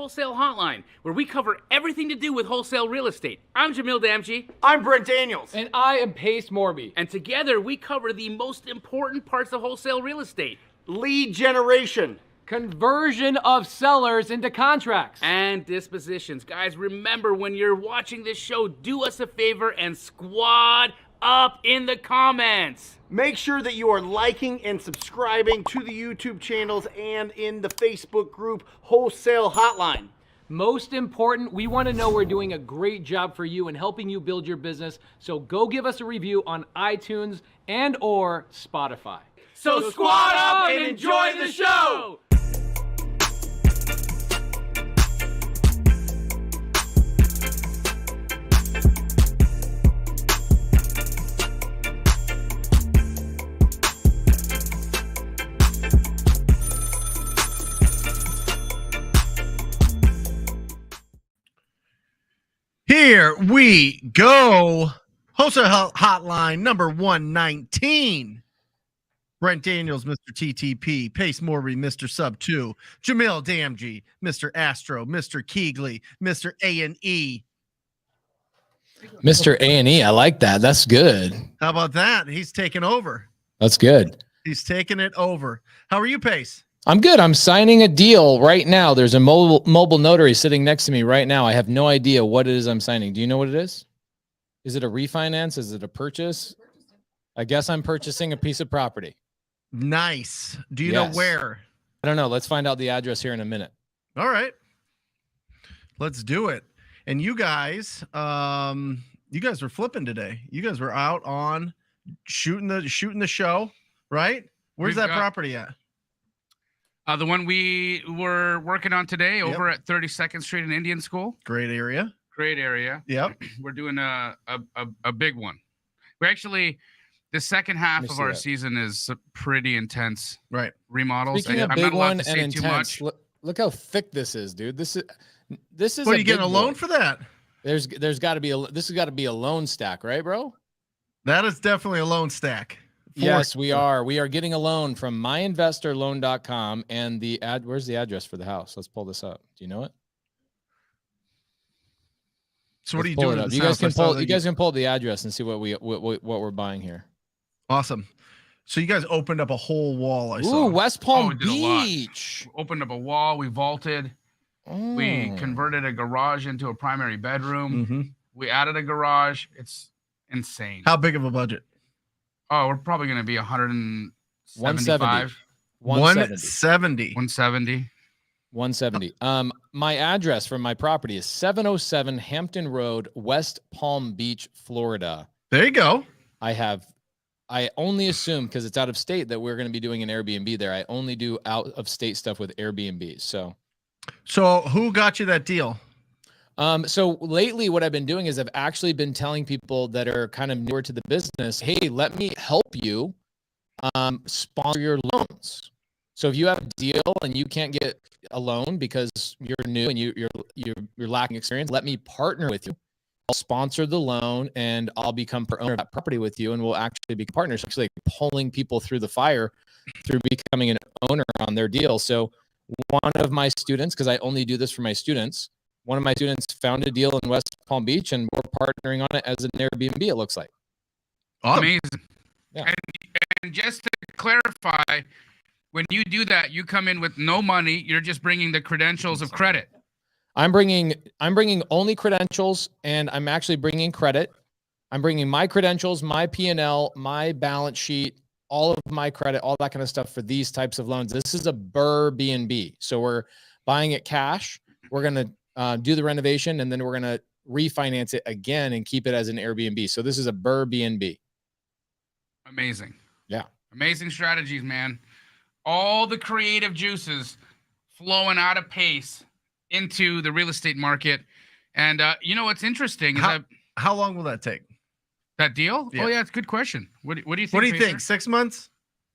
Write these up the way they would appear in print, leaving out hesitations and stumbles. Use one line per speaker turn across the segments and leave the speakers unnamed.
Wholesale Hotline, where we cover everything to do with wholesale real estate. I'm Jamil Damji.
I'm Brent Daniels.
And I am Pace Morby.
And together we cover the most important parts of wholesale real estate.
Lead generation.
Conversion of sellers into contracts.
And dispositions. Guys, remember, when you're watching this show, do us a favor and squad up in the comments.
Make sure that you are liking and subscribing to the YouTube channels and in the Facebook group Wholesale Hotline.
Most important, we want to know we're doing a great job for you and helping you build your business. So go give us a review on iTunes and or Spotify.
So squad up and enjoy the show!
Here we go. Wholesale Hotline number 119. Brent Daniels, Mr. TTP. Pace Morby, Mr. Sub 2. Jamil Damji, Mr. Astro, Mr. Keegley, Mr. A&E.
Mr. A&E, I like that. That's good.
How about that? He's taking over.
That's good.
He's taking it over. How are you, Pace?
I'm good. I'm signing a deal right now. There's a mobile notary sitting next to me right now. I have no idea what it is I'm signing. Do you know what it is? Is it a refinance? Is it a purchase? I guess I'm purchasing a piece of property.
Nice. Do you know where?
I don't know. Let's find out the address here in a minute.
All right. Let's do it. And you guys were flipping today. You guys were out on shooting the show, right? Where's that property at?
The one we were working on today over at 32nd Street in Indian School.
Great area.
Great area.
Yep.
We're doing a big one. We're actually, the second half of our season is pretty intense.
Right.
Remodels.
Speaking of big one and intense, look how thick this is, dude. This is.
What, are you getting a loan for that?
This has got to be a loan stack, right, bro?
That is definitely a loan stack.
Yes, we are. We are getting a loan from myinvestorloan.com, and where's the address for the house? Let's pull this up. Do you know it?
So what are you doing?
You guys can pull the address and see what we're buying here.
Awesome. So you guys opened up a whole wall. I saw.
Ooh, West Palm Beach.
Opened up a wall. We vaulted. Oh. We converted a garage into a primary bedroom.
Mm-hmm.
We added a garage. It's insane.
How big of a budget?
Oh, we're probably going to be 175.
170.
170. My address for my property is 707 Hampton Road, West Palm Beach, Florida.
There you go.
I only assume, because it's out of state, that we're going to be doing an Airbnb there. I only do out of state stuff with Airbnbs. So
who got you that deal?
So lately what I've been doing is I've actually been telling people that are kind of newer to the business, hey, let me help you sponsor your loans. So if you have a deal and you can't get a loan because you're new and you're lacking experience, let me partner with you. I'll sponsor the loan and I'll become owner of that property with you, and we'll actually be partners, actually pulling people through the fire through becoming an owner on their deal. So one of my students, because I only do this for my students, one of my students found a deal in West Palm Beach, and we're partnering on it as an Airbnb, it looks like.
Awesome.
Amazing. Yeah. And just to clarify, when you do that, you come in with no money. You're just bringing the credentials of credit.
I'm bringing only credentials, and I'm actually bringing credit. I'm bringing my credentials, my P&L, my balance sheet, all of my credit, all that kind of stuff for these types of loans. This is a Airbnb. So we're buying it cash. We're going to do the renovation, and then we're going to refinance it again and keep it as an Airbnb. So this is a Airbnb.
Amazing.
Yeah.
Amazing strategies, man. All the creative juices flowing out of Pace into the real estate market. And you know what's interesting is
how long will that take?
That deal?
Yeah.
Oh yeah, it's a good question. What do you think?
What do you think? 6 months?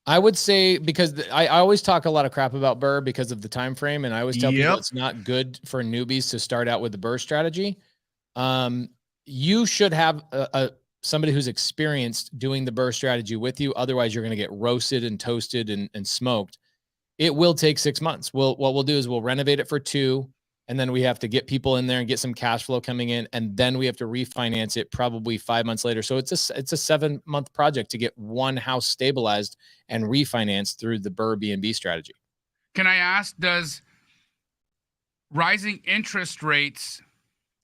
I would say, because I always talk a lot of crap about Burr because of the time frame, and I always tell people it's not good for newbies to start out with the Burr strategy. You should have somebody who's experienced doing the Burr strategy with you. Otherwise, you're going to get roasted and toasted and smoked. It will take 6 months. What we'll do is we'll renovate it for 2. and then we have to get people in there and get some cash flow coming in, and then we have to refinance it probably 5 months later. So it's a 7-month project to get one house stabilized and refinanced through the Airbnb strategy.
Can I ask, does rising interest rates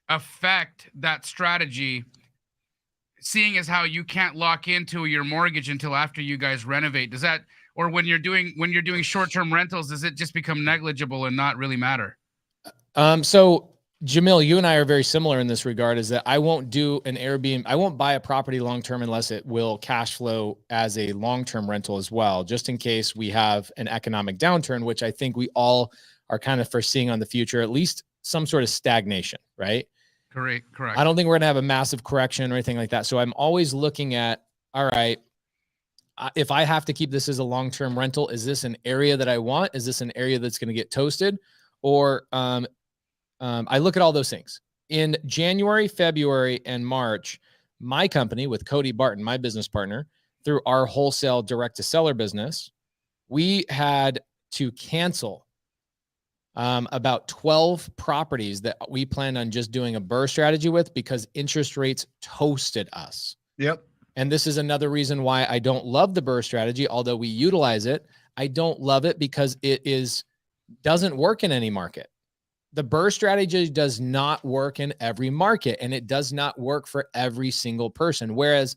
affect that strategy, seeing as how you can't lock into your mortgage until after you guys renovate? Does that, or when you're doing short-term rentals, does it just become negligible and not really matter?
So Jamil, you and I are very similar in this regard, is that I won't do an Airbnb. I won't buy a property long-term unless it will cash flow as a long-term rental as well, just in case we have an economic downturn, which I think we all are kind of foreseeing on the future, at least some sort of stagnation, right?
Correct.
I don't think we're going to have a massive correction or anything like that. So I'm always looking at, all right, if I have to keep this as a long-term rental, is this an area that I want? Is this an area that's going to get toasted? Or I look at all those things. In January, February, and March, my company with Cody Barton, my business partner, through our wholesale direct-to-seller business, we had to cancel about 12 properties that we planned on just doing a BRRRR strategy with because interest rates toasted us.
Yep.
And this is another reason why I don't love the BRRRR strategy, although we utilize it. I don't love it because it doesn't work in any market. The BRRRR strategy does not work in every market, and it does not work for every single person. Whereas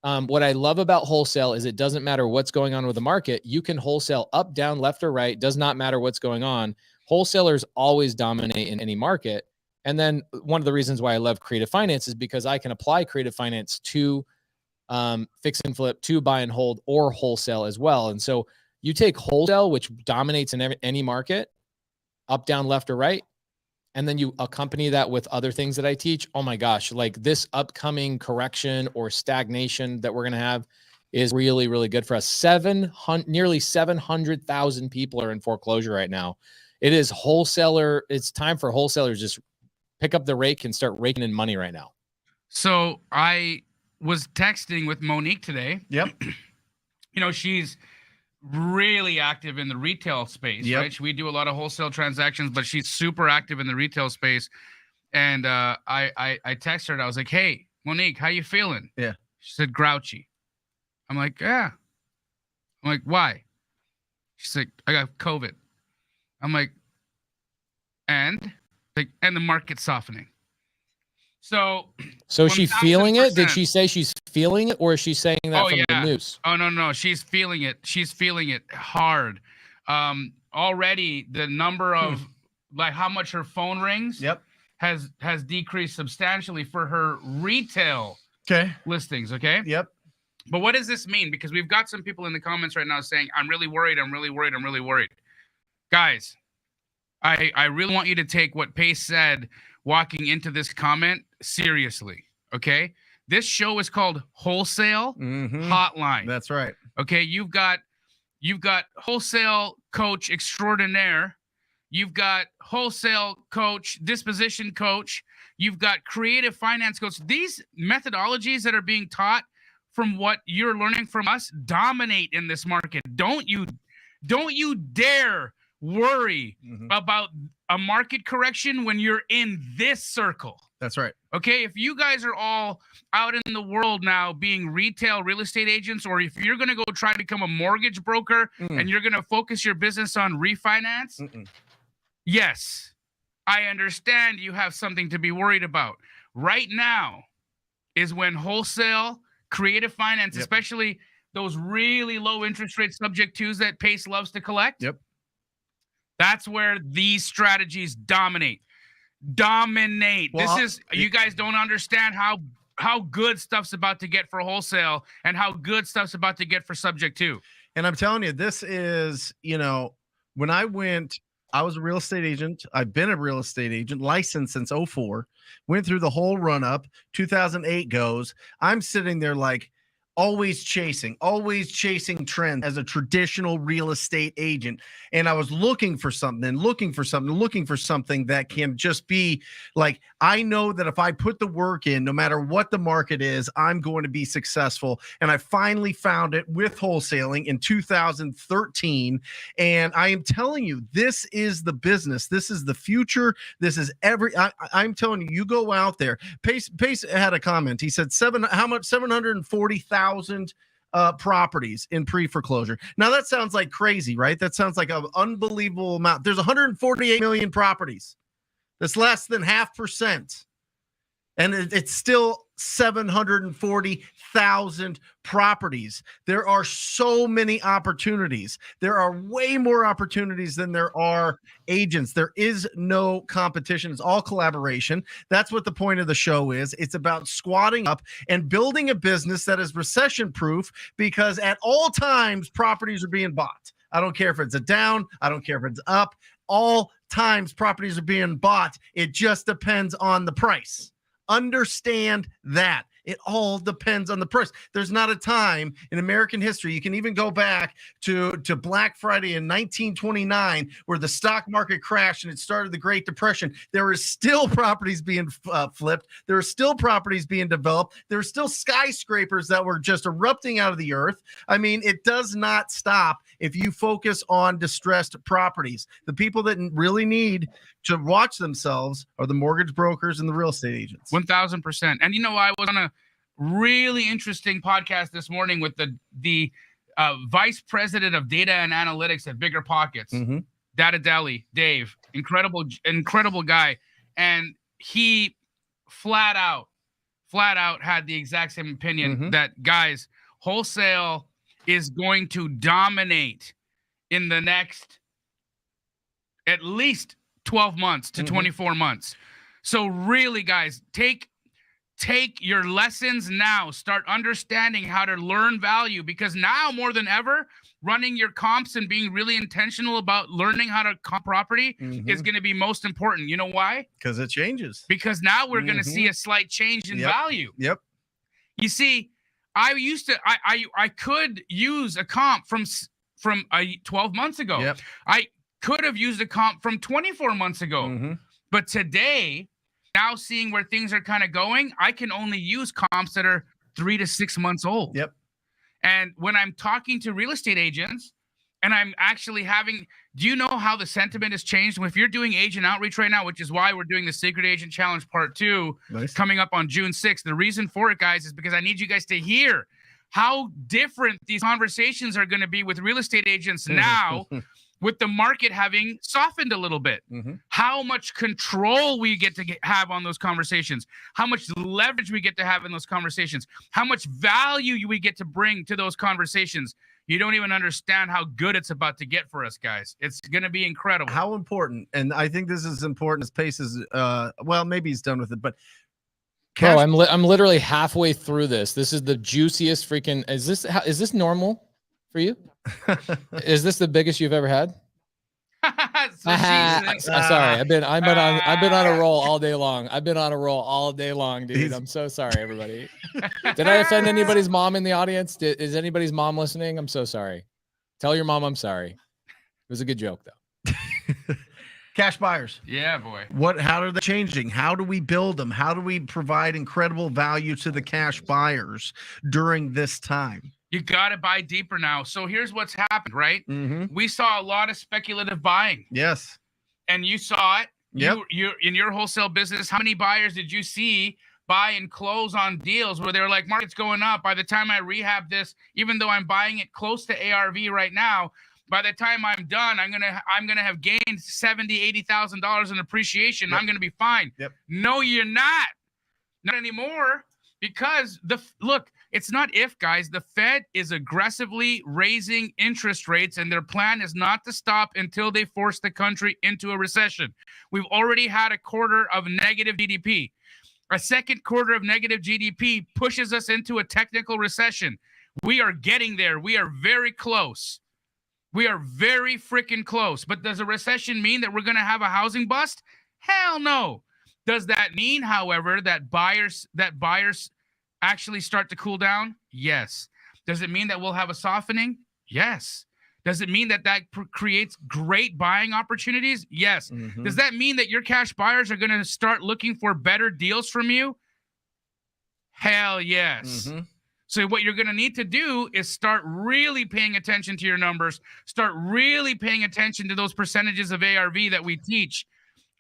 what I love about wholesale is it doesn't matter what's going on with the market. You can wholesale up, down, left, or right. Does not matter what's going on. Wholesalers always dominate in any market. And then one of the reasons why I love creative finance is because I can apply creative finance to fix and flip, to buy and hold, or wholesale as well. And so you take wholesale, which dominates in any market, up, down, left, or right, and then you accompany that with other things that I teach. Oh my gosh, like this upcoming correction or stagnation that we're going to have is really, really good for us. Nearly 700,000 people are in foreclosure right now. It is wholesaler. It's time for wholesalers just pick up the rake and start raking in money right now.
So I was texting with Monique today.
Yep.
You know, she's really active in the retail space,
Yep.
right? We do a lot of wholesale transactions, but she's super active in the retail space. And I texted her and I was like, hey, Monique, how you feeling?
Yeah.
She said, grouchy. I'm like, yeah. I'm like, why? She's like, I got COVID. I'm like, and the market's softening. So
is she feeling it? Did
1000%.
she say she's feeling it, or is she saying that from the news?
Oh, no. She's feeling it. She's feeling it hard. Already the number of like how much her phone rings has decreased substantially for her retail listings. Okay.
Yep.
But what does this mean? Because we've got some people in the comments right now saying, I'm really worried. Guys, I really want you to take what Pace said walking into this comment seriously. Okay. This show is called Wholesale Hotline.
That's right.
Okay. You've got Wholesale Coach Extraordinaire. You've got Wholesale Coach, Disposition Coach. You've got Creative Finance Coach. These methodologies that are being taught from what you're learning from us dominate in this market. Don't you dare worry about a market correction when you're in this circle.
That's right.
Okay, if you guys are all out in the world now being retail real estate agents, or if you're going to go try to become a mortgage broker and you're going to focus your business on refinance, yes, I understand you have something to be worried about. Right now is when wholesale, creative finance, especially those really low interest rate subject twos that Pace loves to collect.
Yep.
That's where these strategies dominate. Well, you guys don't understand how good stuff's about to get for wholesale and how good stuff's about to get for subject two.
And I'm telling you, this is, when I was a real estate agent. I've been a real estate agent, licensed since 2004, went through the whole run up. 2008 goes. I'm sitting there like, always chasing trends as a traditional real estate agent. And I was looking for something that can just be like, I know that if I put the work in, no matter what the market is, I'm going to be successful. And I finally found it with wholesaling in 2013. And I am telling you, this is the business. This is the future. This is I'm telling you, you go out there. Pace had a comment. He said, how much? 740,000 properties in pre-foreclosure. Now that sounds like crazy, right? That sounds like an unbelievable amount. There's 148 million properties. That's less than 0.5%. And it's still 740,000 properties. There are so many opportunities. There are way more opportunities than there are agents. There is no competition. It's all collaboration. That's what the point of the show is. It's about squatting up and building a business that is recession proof, because at all times properties are being bought. I don't care if it's a down. I don't care if it's up. All times properties are being bought. It just depends on the price. Understand that. It all depends on the price. There's not a time in American history. You can even go back to Black Friday in 1929, where the stock market crashed and it started the Great Depression. There is still properties being flipped. There are still properties being developed. There are still skyscrapers that were just erupting out of the earth. I mean, it does not stop if you focus on distressed properties. The people that really need to watch themselves are the mortgage brokers and the real estate agents.
1,000%. And I was on a really interesting podcast this morning with the vice president of data and analytics at Bigger Pockets, Data Deli, Dave, incredible guy. And he flat out had the exact same opinion that, guys, wholesale is going to dominate in the next at least 12 months to 24 months. So really, guys, take your lessons now. Start understanding how to learn value, because now more than ever, running your comps and being really intentional about learning how to comp property is going to be most important. You know why?
Because it changes.
Because now we're going to see a slight change in value.
Yep.
You see, I could use a comp from 12 months ago.
Yep.
I could have used a comp from 24 months ago. But today, now seeing where things are kind of going, I can only use comps that are 3 to 6 months old.
Yep.
And when I'm talking to real estate agents and I'm actually do you know how the sentiment has changed? If you're doing agent outreach right now, which is why we're doing the Secret Agent Challenge Part 2 coming up on June 6th. The reason for it, guys, is because I need you guys to hear how different these conversations are going to be with real estate agents now, with the market having softened a little bit. How much control we get to have on those conversations, how much leverage we get to have in those conversations, how much value we get to bring to those conversations. You don't even understand how good it's about to get for us, guys. It's going to be incredible.
How important, and I think this is important as Pace is, well, maybe he's done with it, but
Bro, I'm literally halfway through this. This is the juiciest freaking. Is this normal for you? Is this the biggest you've ever had? Sorry, I've been on a roll all day long. Dude. I'm so sorry, everybody. Did I offend anybody's mom in the audience? Is anybody's mom listening? I'm so sorry. Tell your mom I'm sorry. It was a good joke though.
Cash buyers.
Yeah, boy.
How are they changing? How do we build them? How do we provide incredible value to the cash buyers during this time?
You got to buy deeper now. So here's what's happened, right? We saw a lot of speculative buying.
Yes.
And you saw it.
Yep.
You in your wholesale business, how many buyers did you see buy and close on deals where they're like, market's going up. By the time I rehab this, even though I'm buying it close to ARV right now, by the time I'm done, I'm gonna have gained $70,000-$80,000 in appreciation. Yep. I'm gonna be fine.
Yep.
No, you're not anymore, because look, it's not if, guys. The Fed is aggressively raising interest rates, and their plan is not to stop until they force the country into a recession. We've already had a quarter of negative GDP. A second quarter of negative GDP pushes us into a technical recession. We are getting there. We are very close. We are very freaking close. But does a recession mean that we're going to have a housing bust? Hell no. Does that mean, however, that buyers actually start to cool down? Yes. Does it mean that we'll have a softening? Yes. Does it mean that creates great buying opportunities? Yes.
Mhm.
Does that mean that your cash buyers are going to start looking for better deals from you? Hell yes.
Mhm.
So what you're going to need to do is start really paying attention to your numbers, start really paying attention to those percentages of ARV that we teach,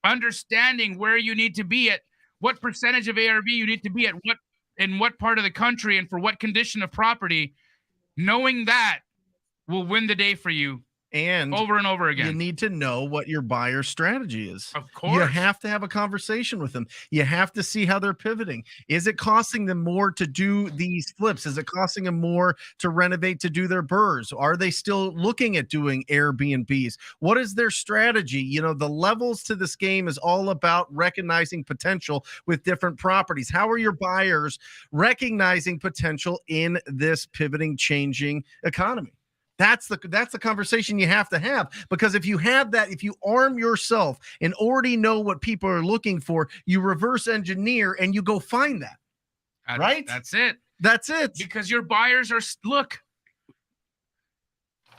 understanding where you need to be at, what percentage of ARV you need to be at, in what part of the country and for what condition of property. Knowing that will win the day for you
And
over and over again.
you need to know what your buyer's strategy is.
Of course.
You have to have a conversation with them. You have to see how they're pivoting. Is it costing them more to do these flips? Is it costing them more to renovate, to do their burrs? Are they still looking at doing Airbnbs? What is their strategy? You know, the levels to this game is all about recognizing potential with different properties. How are your buyers recognizing potential in this pivoting, changing economy? That's the conversation you have to have, because if you have that, if you arm yourself and already know what people are looking for, you reverse engineer and you go find that. Right?
That's it.
That's it.
Because your buyers are, look,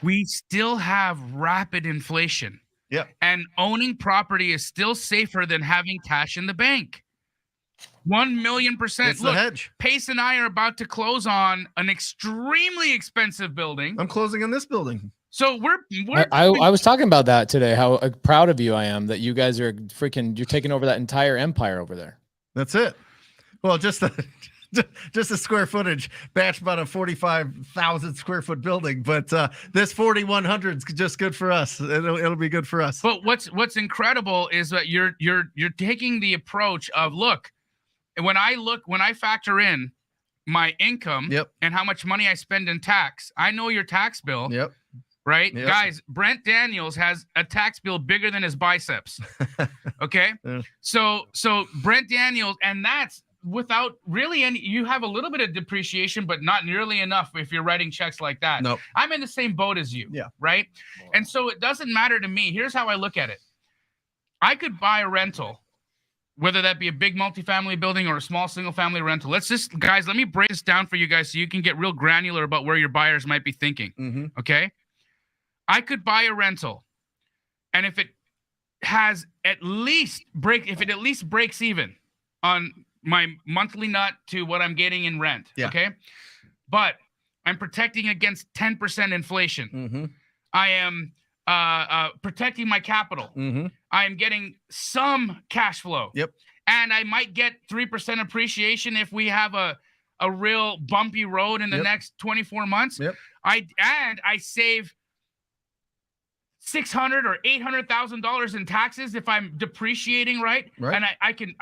we still have rapid inflation.
Yeah.
And owning property is still safer than having cash in the bank. 1,000,000%.
It's the
Look,
hedge.
Pace and I are about to close on an extremely expensive building.
I'm closing on this building.
So
I was talking about that today, how proud of you I am that you guys are you're taking over that entire empire over there.
That's it. Well, just the square footage batch about a 45,000 square foot building, but this 4,100 is just good for us. It'll be good for us.
But what's incredible is that you're taking the approach of, look, when I factor in my income and how much money I spend in tax, I know your tax bill.
Yep.
Right?
Yep.
Guys, Brent Daniels has a tax bill bigger than his biceps. Okay?
Yeah.
So Brent Daniels, and that's without really any, you have a little bit of depreciation, but not nearly enough if you're writing checks like that.
Nope.
I'm in the same boat as you.
Yeah.
Right? And so it doesn't matter to me. Here's how I look at it. I could buy a rental, whether that be a big multifamily building or a small single family rental. Let me break this down for you guys so you can get real granular about where your buyers might be thinking.
Mm-hmm.
Okay? I could buy a rental, and if it at least breaks even on my monthly nut to what I'm getting in rent.
Yeah.
Okay? But I'm protecting against 10% inflation.
Mm-hmm.
I am protecting my capital.
Mm-hmm.
I am getting some cash flow.
Yep.
And I might get 3% appreciation if we have a real bumpy road in the next 24 months.
Yep.
I save $600,000 or $800,000 in taxes if I'm depreciating right. And I can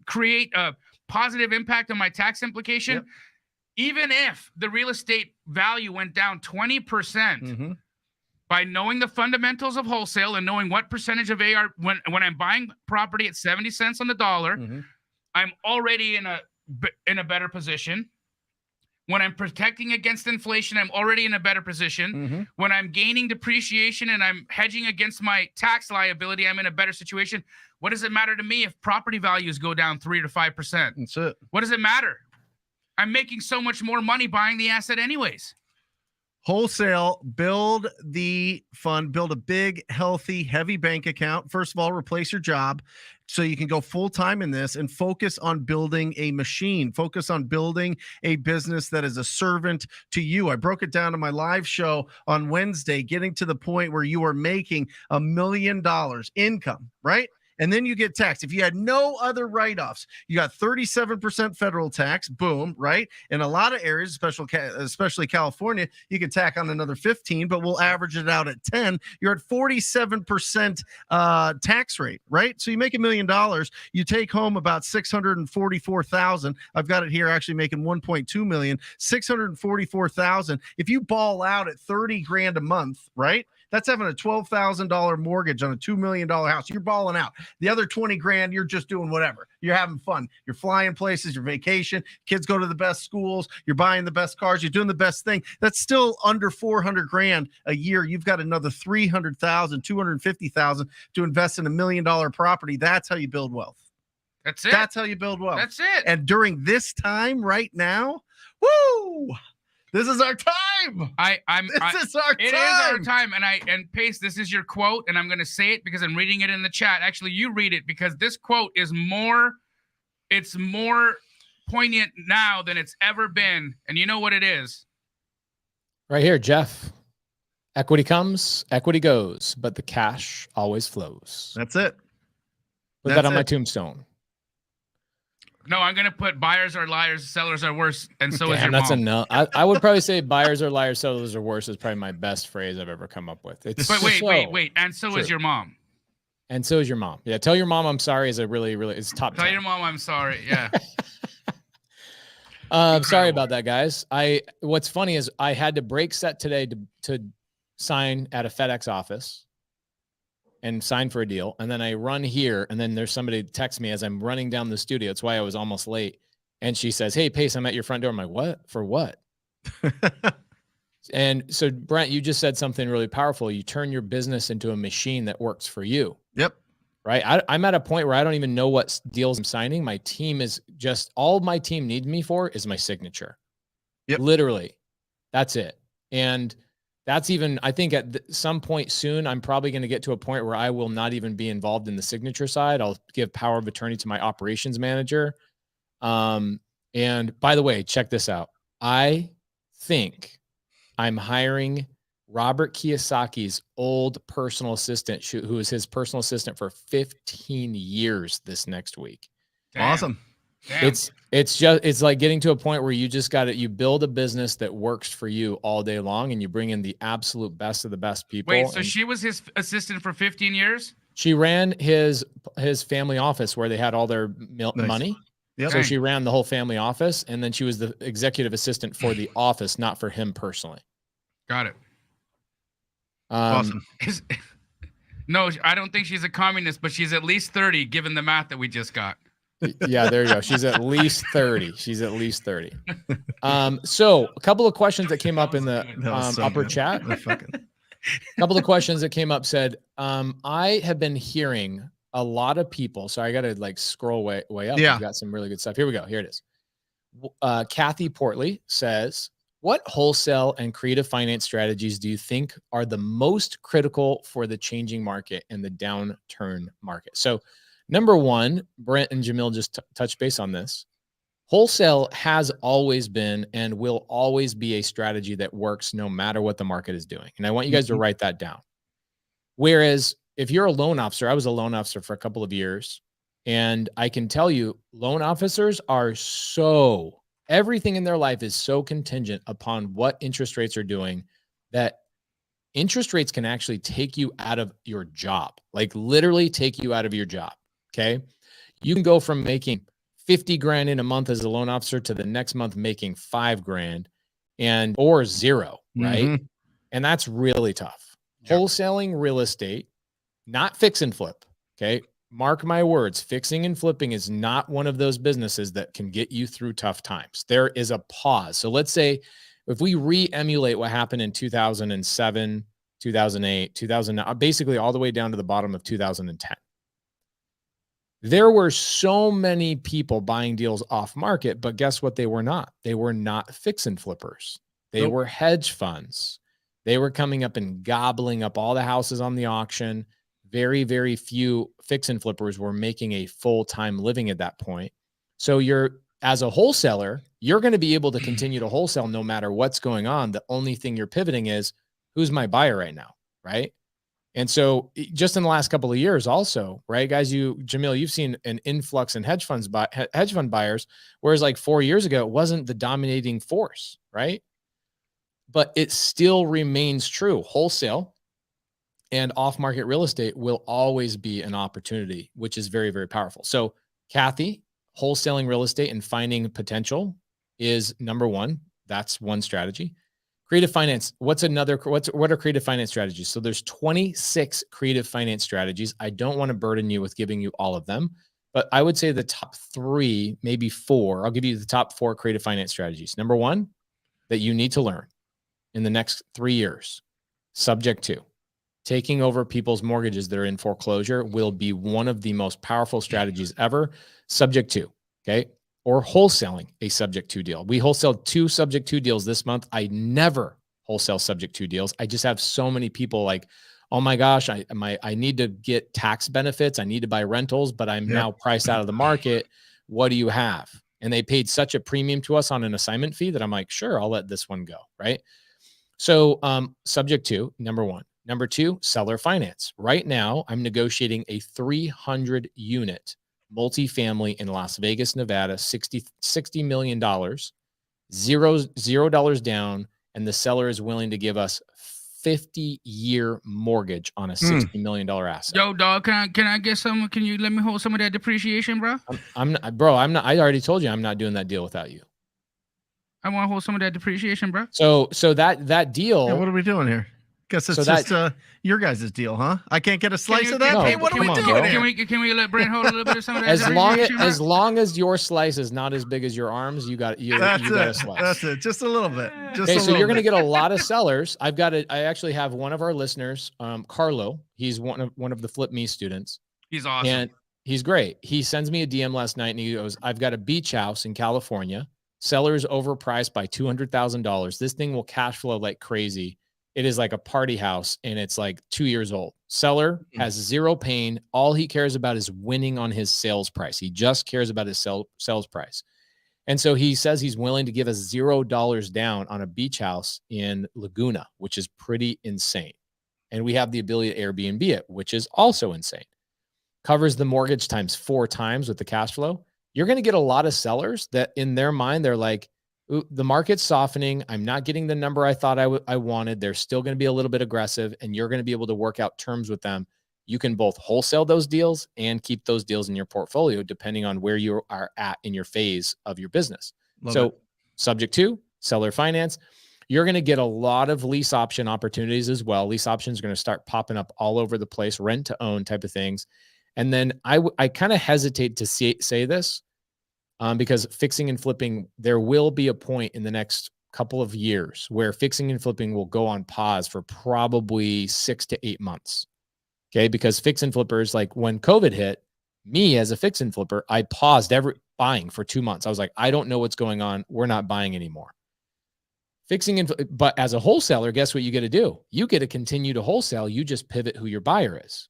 create a positive impact on my tax implication.
Yep.
Even if the real estate value went down 20%.
Mm-hmm.
By knowing the fundamentals of wholesale and knowing what percentage of AR, when I'm buying property at 70 cents on the dollar,
Mm-hmm.
I'm already in a better position. When I'm protecting against inflation, I'm already in a better position.
Mm-hmm.
When I'm gaining depreciation and I'm hedging against my tax liability, I'm in a better situation. What does it matter to me if property values go down 3 to 5%?
That's it.
What does it matter? I'm making so much more money buying the asset anyways.
Wholesale, build the fund, build a big, healthy, heavy bank account. First of all, replace your job so you can go full-time in this and focus on building a machine. Focus on building a business that is a servant to you. I broke it down in my live show on Wednesday, getting to the point where you are making $1 million income, right? And then you get taxed. If you had no other write-offs, you got 37% federal tax, boom, right? In a lot of areas, especially California, you can tack on another 15, but we'll average it out at 10. You're at 47% tax rate, right? So you make $1 million, you take home about $644,000. I've got it here actually making $1.2 million, $644,000. If you ball out at 30 grand a month, right? That's having a $12,000 mortgage on a $2 million house. You're balling out. The other 20 grand, you're just doing whatever. You're having fun. You're flying places, your vacation. Kids go to the best schools. You're buying the best cars. You're doing the best thing. That's still under 400 grand a year. You've got another 300,000, 250,000 to invest in $1 million property. That's how you build wealth.
That's it.
That's how you build wealth.
That's it.
And during this time right now, woo, this is our time. This is our time.
It is our time. And Pace, this is your quote, and I'm going to say it because I'm reading it in the chat. Actually, you read it because this quote is more poignant now than it's ever been. And you know what it is?
Right here, Jeff. Equity comes, equity goes, but the cash always flows.
That's it.
Put that on my tombstone.
No, I'm going to put buyers are liars, sellers are worse, and so is
Damn,
your
that's
mom.
a no. I would probably say buyers are liars, sellers are worse is probably my best phrase I've ever come up with. It's
But wait. And so
true.
is your mom.
And so is your mom. Yeah, tell your mom I'm sorry is a really, it's top 10.
Tell your mom I'm sorry. Yeah.
Sorry about that, guys. What's funny is I had to break set today to sign at a FedEx office and sign for a deal. And then I run here, and then there's somebody text me as I'm running down the studio. That's why I was almost late. And she says, "Hey, Pace, I'm at your front door." I'm like, "What? For what?" And so, Brent, you just said something really powerful. You turn your business into a machine that works for you.
Yep.
Right. I'm at a point where I don't even know what deals I'm signing. My team is just all my team needs me for is my signature.
Yep.
Literally. That's it. And that's even, I think at some point soon, I'm probably going to get to a point where I will not even be involved in the signature side. I'll give power of attorney to my operations manager. And by the way, check this out. I think I'm hiring Robert Kiyosaki's old personal assistant, who was his personal assistant for 15 years this next week.
Damn.
Awesome.
Damn.
It's like getting to a point where you just you build a business that works for you all day long, and you bring in the absolute best of the best people.
Wait, so she was his assistant for 15 years?
She ran his family office where they had all their money.
Yep.
So she ran the whole family office, and then she was the executive assistant for the office, not for him personally.
Got it.
Awesome.
No, I don't think she's a communist, but she's at least 30, given the math that we just got.
Yeah, there you go. She's at least 30. She's at least 30. So a couple of questions that came up in the upper chat. A couple of questions that came up said, I have been hearing a lot of people. So I got to scroll way up.
Yeah.
We've got some really good stuff. Here we go. Here it is. Kathy Portley says, what wholesale and creative finance strategies do you think are the most critical for the changing market and the downturn market? So number one, Brent and Jamil just touched base on this. Wholesale has always been and will always be a strategy that works no matter what the market is doing. And I want you guys to write that down. Whereas if you're a loan officer, I was a loan officer for a couple of years, and I can tell you loan officers are everything in their life is so contingent upon what interest rates are doing that interest rates can actually take you out of your job, literally take you out of your job. Okay. You can go from making 50 grand in a month as a loan officer to the next month making 5 grand or zero. Right.
Mm-hmm.
And that's really tough. Yep. Wholesaling real estate, not fix and flip. Okay. Mark my words, fixing and flipping is not one of those businesses that can get you through tough times. There is a pause. So let's say if we re-emulate what happened in 2007, 2008, 2009, basically all the way down to the bottom of 2010. There were so many people buying deals off market, but guess what? They were not. They were not fix and flippers. They were hedge funds. They were coming up and gobbling up all the houses on the auction. Very, very few fix and flippers were making a full-time living at that point. So as a wholesaler, you're going to be able to continue to wholesale no matter what's going on. The only thing you're pivoting is who's my buyer right now, right? And so just in the last couple of years also, right, guys, Jamil, you've seen an influx in hedge fund buyers, whereas 4 years ago, it wasn't the dominating force, right? But it still remains true. Wholesale and off-market real estate will always be an opportunity, which is very, very powerful. So Kathy, wholesaling real estate and finding potential is number one. That's one strategy. Creative finance. What are creative finance strategies? So there's 26 creative finance strategies. I don't want to burden you with giving you all of them, but I would say the top 3, maybe 4. I'll give you the top 4 creative finance strategies. Number one, that you need to learn in the next 3 years, subject to. taking over people's mortgages that are in foreclosure will be one of the most powerful strategies ever, subject to, okay? Or wholesaling a subject to deal. We wholesaled 2 subject to deals this month. I never wholesale subject to deals. I just have so many people like, oh my gosh, I need to get tax benefits. I need to buy rentals, but I'm now priced out of the market. What do you have? And they paid such a premium to us on an assignment fee that I'm like, sure, I'll let this one go, right? So subject to, number 1. Number 2, seller finance. Right now, I'm negotiating a 300 unit multifamily in Las Vegas, Nevada, $60 million, $0 down, and the seller is willing to give us 50-year mortgage on a $60 million asset.
Yo, dog, can I get some? Can you let me hold some of that depreciation, bro?
I'm not, bro. I'm not. I already told you I'm not doing that deal without you.
I want to hold some of that depreciation, bro.
So that deal.
Yeah, what are we doing here? Guess it's just your guys' deal, huh? I can't get a slice of that.
No,
Hey, what are we
come on,
doing
bro.
here?
Can we let Brent hold a little bit of some of that?
As long as your slice is not as big as your arms, you got a slice.
That's it. Just a little bit.
Okay, so you're going to get a lot of sellers. I actually have one of our listeners, Carlo. He's one of the Flip Me students.
He's awesome.
And he's great. He sends me a DM last night and he goes, I've got a beach house in California. Seller's overpriced by $200,000. This thing will cash flow like crazy. It is like a party house and it's like 2 years old. Seller has zero pain. All he cares about is winning on his sales price. He just cares about his sales price. And so he says he's willing to give us $0 down on a beach house in Laguna, which is pretty insane. And we have the ability to Airbnb it, which is also insane. Covers the mortgage times 4 times with the cash flow. You're going to get a lot of sellers that in their mind, they're like, ooh, the market's softening. I'm not getting the number I thought I wanted. They're still going to be a little bit aggressive, and you're going to be able to work out terms with them. You can both wholesale those deals and keep those deals in your portfolio, depending on where you are at in your phase of your business. Subject to seller finance, you're going to get a lot of lease option opportunities as well. Lease options are going to start popping up all over the place, rent to own type of things. And then I kind of hesitate to say this because fixing and flipping, there will be a point in the next couple of years where fixing and flipping will go on pause for probably 6 to 8 months. Okay. Because fix and flippers, like when COVID hit, me as a fix and flipper, I paused buying for 2 months. I was like, I don't know what's going on. We're not buying anymore. But as a wholesaler, guess what you get to do? You get to continue to wholesale. You just pivot who your buyer is.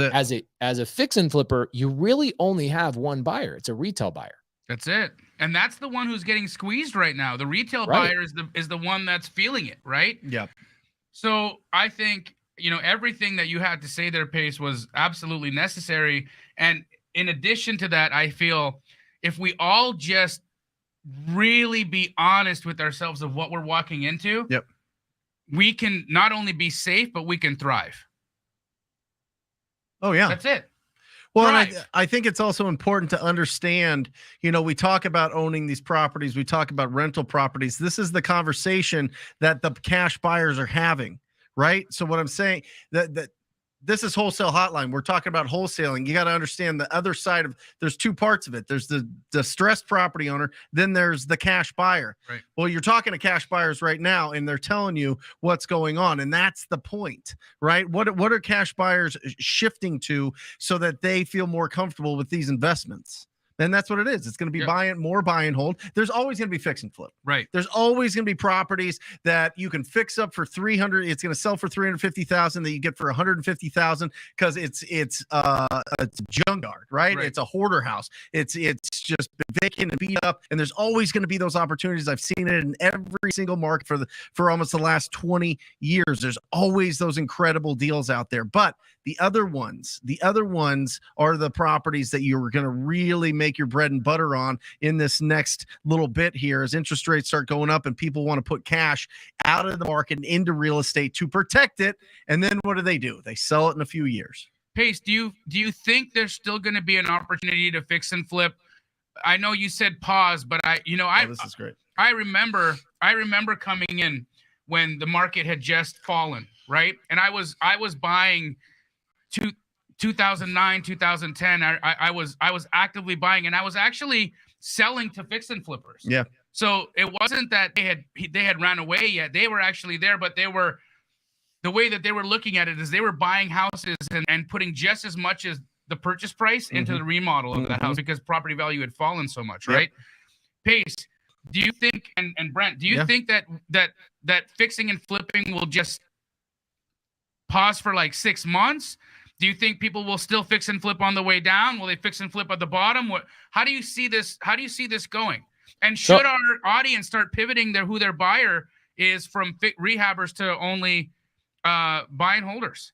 As a fix and flipper, you really only have one buyer. It's a retail buyer.
That's it. And that's the one who's getting squeezed right now. The retail buyer is the one that's feeling it, right?
Yep.
So I think, everything that you had to say there, Pace, was absolutely necessary. And in addition to that, I feel if we all just really be honest with ourselves of what we're walking into, we can not only be safe, but we can thrive.
Oh, yeah.
That's it.
Well, and I think it's also important to understand, we talk about owning these properties. We talk about rental properties. This is the conversation that the cash buyers are having, right? So what I'm saying, that this is Wholesale Hotline. We're talking about wholesaling. You got to understand the other side of, there's 2 parts of it. There's the distressed property owner. Then there's the cash buyer.
Right.
Well, you're talking to cash buyers right now, and they're telling you what's going on. And that's the point, right? What are cash buyers shifting to so that they feel more comfortable with these investments? And that's what it is. It's going to be buy and hold. There's always going to be fix and flip.
Right.
There's always going to be properties that you can fix up for 300. It's going to sell for 350,000 that you get for 150,000 because it's a junkyard, right? It's a hoarder house. It's just been vacant and beat up. And there's always going to be those opportunities. I've seen it in every single market for almost the last 20 years. There's always those incredible deals out there. But the other ones are the properties that you're going to really make your bread and butter on in this next little bit here as interest rates start going up and people want to put cash out of the market and into real estate to protect it. And then what do? They sell it in a few years.
Pace, do you think there's still going to be an opportunity to fix and flip? I know you said pause, but this is great. I remember coming in when the market had just fallen, right? And I was buying 2009, 2010, I was actively buying, and I was actually selling to fix and flippers.
Yeah.
So it wasn't that they had ran away yet. They were actually there, but they were the way that they were looking at it is they were buying houses and putting just as much as the purchase price into the remodel of that house because property value had fallen so much, right? Pace, do you think, and Brent, do you think that fixing and flipping will just pause for like 6 months? Do you think people will still fix and flip on the way down? Will they fix and flip at the bottom? How do you see this? How do you see this going? And should our audience start pivoting who their buyer is from rehabbers to only buy and holders?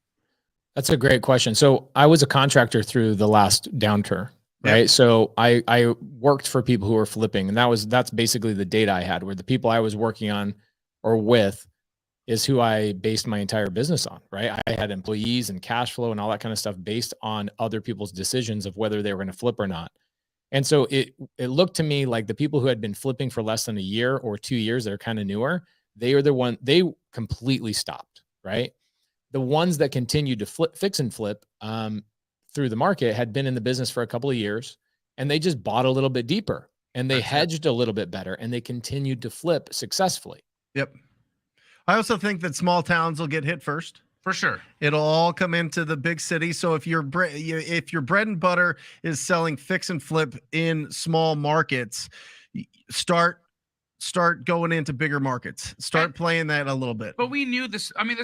That's a great question. So I was a contractor through the last downturn, right? So I worked for people who were flipping, and that's basically the data I had, where the people I was working on or with is who I based my entire business on, right? I had employees and cash flow and all that kind of stuff based on other people's decisions of whether they were going to flip or not. And so it looked to me like the people who had been flipping for less than a year or 2 years, that are kind of newer, they completely stopped, right? The ones that continued to fix and flip through the market had been in the business for a couple of years, and they just bought a little bit deeper, and they hedged a little bit better, and they continued to flip successfully.
Yep. I also think that small towns will get hit first.
For sure.
It'll all come into the big city. So if your bread and butter is selling fix and flip in small markets, start going into bigger markets. Start playing that a little bit.
But we knew this. I mean,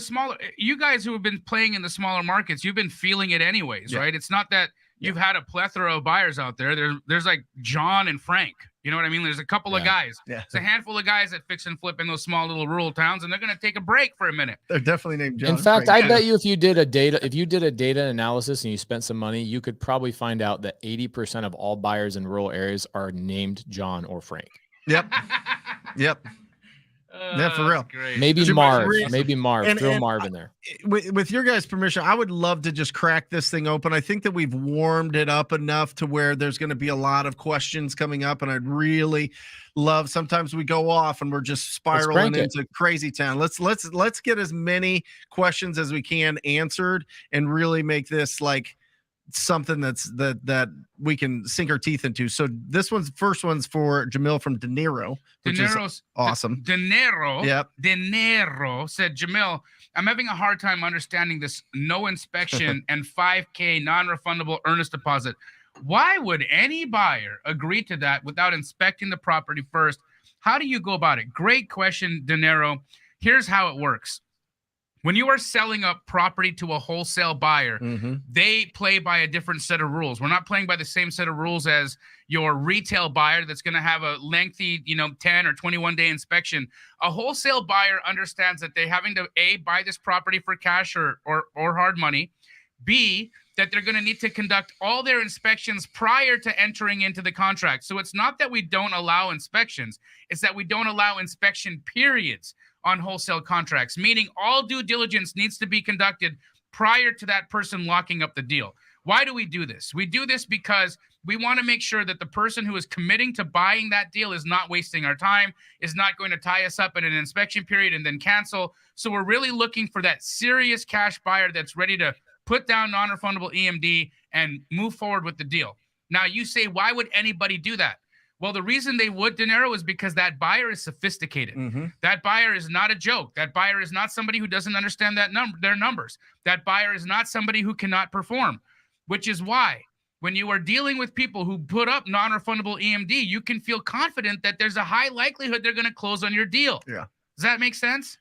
you guys who have been playing in the smaller markets, you've been feeling it anyways, right? It's not that you've had a plethora of buyers out there. There's like John and Frank. You know what I mean? There's a couple of guys.
Yeah.
There's a handful of guys that fix and flip in those small little rural towns, and they're going to take a break for a minute.
They're definitely named John.
In fact, I bet you if you did a data analysis and you spent some money, you could probably find out that 80% of all buyers in rural areas are named John or Frank.
Yep. Yep. Yeah, for real.
Great.
Maybe Marv.
And
Throw Marv in there.
With your guys' permission, I would love to just crack this thing open. I think that we've warmed it up enough to where there's going to be a lot of questions coming up, and I'd really love. Sometimes we go off and we're just spiraling into crazy town. Let's get as many questions as we can answered, and really make this like something that we can sink our teeth into. So first one's for Jamil from De Niro, which is awesome.
De Niro.
Yep.
De Niro said, Jamil, I'm having a hard time understanding this no inspection and $5,000 non-refundable earnest deposit. Why would any buyer agree to that without inspecting the property first? How do you go about it? Great question, De Niro. Here's how it works. When you are selling a property to a wholesale buyer, they play by a different set of rules. We're not playing by the same set of rules as your retail buyer that's going to have a lengthy, 10 or 21-day inspection. A wholesale buyer understands that they're having to, A, buy this property for cash or hard money, B, that they're going to need to conduct all their inspections prior to entering into the contract. So it's not that we don't allow inspections. It's that we don't allow inspection periods on wholesale contracts, meaning all due diligence needs to be conducted prior to that person locking up the deal. Why do we do this? We do this because we want to make sure that the person who is committing to buying that deal is not wasting our time, is not going to tie us up in an inspection period and then cancel. So we're really looking for that serious cash buyer that's ready to put down non-refundable EMD and move forward with the deal. Now you say, why would anybody do that? Well, the reason they would, De Niro, is because that buyer is sophisticated. That buyer is not a joke. That buyer is not somebody who doesn't understand their numbers. That buyer is not somebody who cannot perform, which is why when you are dealing with people who put up non-refundable EMD, you can feel confident that there's a high likelihood they're going to close on your deal. Yeah. Does that make sense?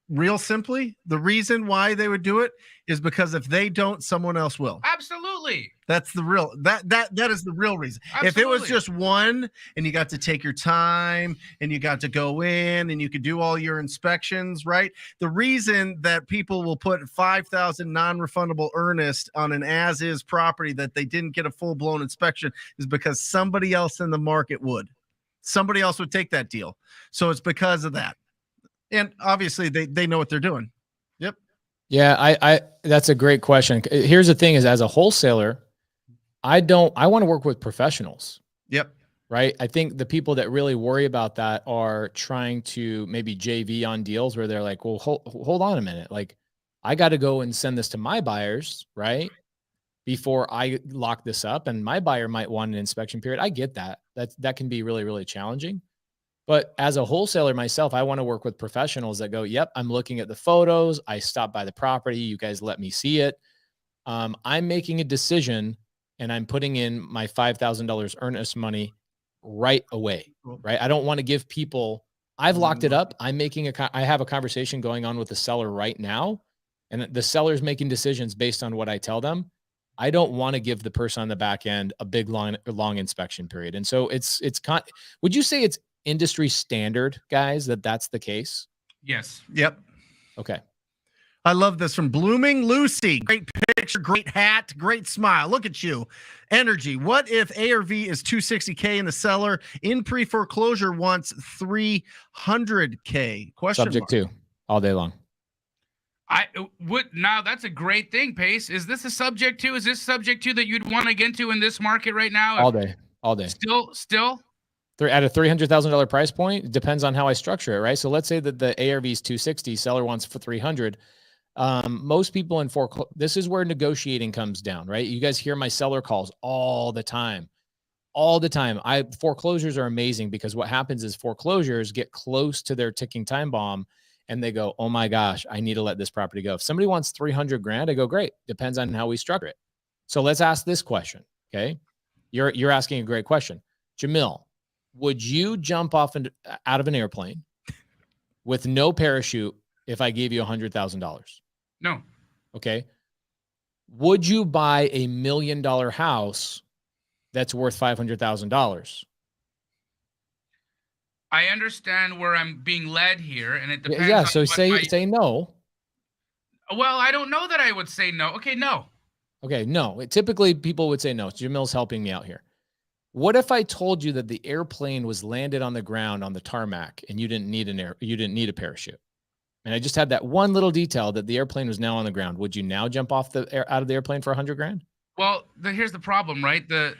Real simply, the reason why they would do it is because if they don't, someone else will.
Absolutely.
That's the real that is the real reason.
Absolutely.
If it was just one and you got to take your time and you got to go in and you could do all your inspections, right? The reason that people will put 5,000 non-refundable earnest on an as-is property that they didn't get a full-blown inspection is because somebody else in the market would. Somebody else would take that deal. So it's because of that. And obviously they know what they're doing. Yep.
Yeah, I that's a great question. Here's the thing is, as a wholesaler, I want to work with professionals.
Yep.
Right. I think the people that really worry about that are trying to maybe JV on deals where they're like, well, hold on a minute. Like, I got to go and send this to my buyers, right, before I lock this up. And my buyer might want an inspection period. I get that. That can be really, really challenging. But as a wholesaler myself, I want to work with professionals that go, yep, I'm looking at the photos. I stopped by the property. You guys let me see it. I'm making a decision and I'm putting in my $5,000 earnest money right away, right? I don't want to give people, I've locked it up. I have a conversation going on with the seller right now, and the seller's making decisions based on what I tell them. I don't want to give the person on the back end a big long inspection period. And so would you say it's industry standard, guys, that's the case?
Yes.
Yep.
Okay.
I love this from Blooming Lucy. Great picture, great hat, great smile. Look at you. Energy. What if ARV is $260K and the seller in pre-foreclosure wants $300K?
Subject to all day long.
I would now. That's a great thing, Pace. Is this a subject to? Is this subject to that you'd want to get into in this market right now?
All day.
Still.
At a $300,000 price point, it depends on how I structure it, right? So let's say that the ARV is 260, seller wants for 300. Most people in this is where negotiating comes down, right? You guys hear my seller calls all the time. Foreclosures are amazing because what happens is foreclosures get close to their ticking time bomb and they go, oh my gosh, I need to let this property go. If somebody wants 300 grand, I go, great. Depends on how we structure it. So let's ask this question. Okay. You're asking a great question. Jamil, would you jump off out of an airplane with no parachute if I gave you $100,000?
No.
Okay. Would you buy $1 million house that's worth $500,000?
I understand where I'm being led here, and it depends.
Yeah. So say no.
Well, I don't know that I would say no. Okay, no.
Okay, no. Typically, people would say no. Jamil's helping me out here. What if I told you that the airplane was landed on the ground on the tarmac and you didn't need a parachute? And I just had that one little detail that the airplane was now on the ground. Would you now jump out of the airplane for 100 grand?
Well, here's the problem, right? The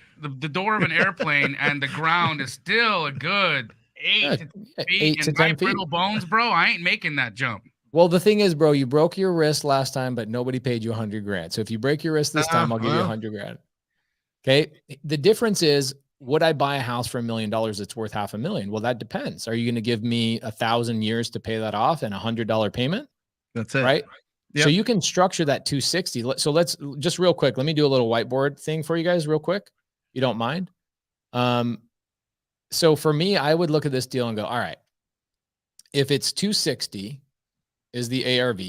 door of an airplane and the ground is still a good 8 to 10 feet. And my brittle bones, bro, I ain't making that jump.
Well, the thing is, bro, you broke your wrist last time, but nobody paid you 100 grand. So if you break your wrist this time, I'll give you 100 grand. Okay. The difference is, would I buy a house for $1 million that's worth $500,000? Well, that depends. Are you going to give me 1,000 years to pay that off and $100 payment? That's it. Right. Yep. So you can structure that 260. So let's just real quick. Let me do a little whiteboard thing for you guys real quick. You don't mind? So for me, I would look at this deal and go, all right, if it's 260 is the ARV,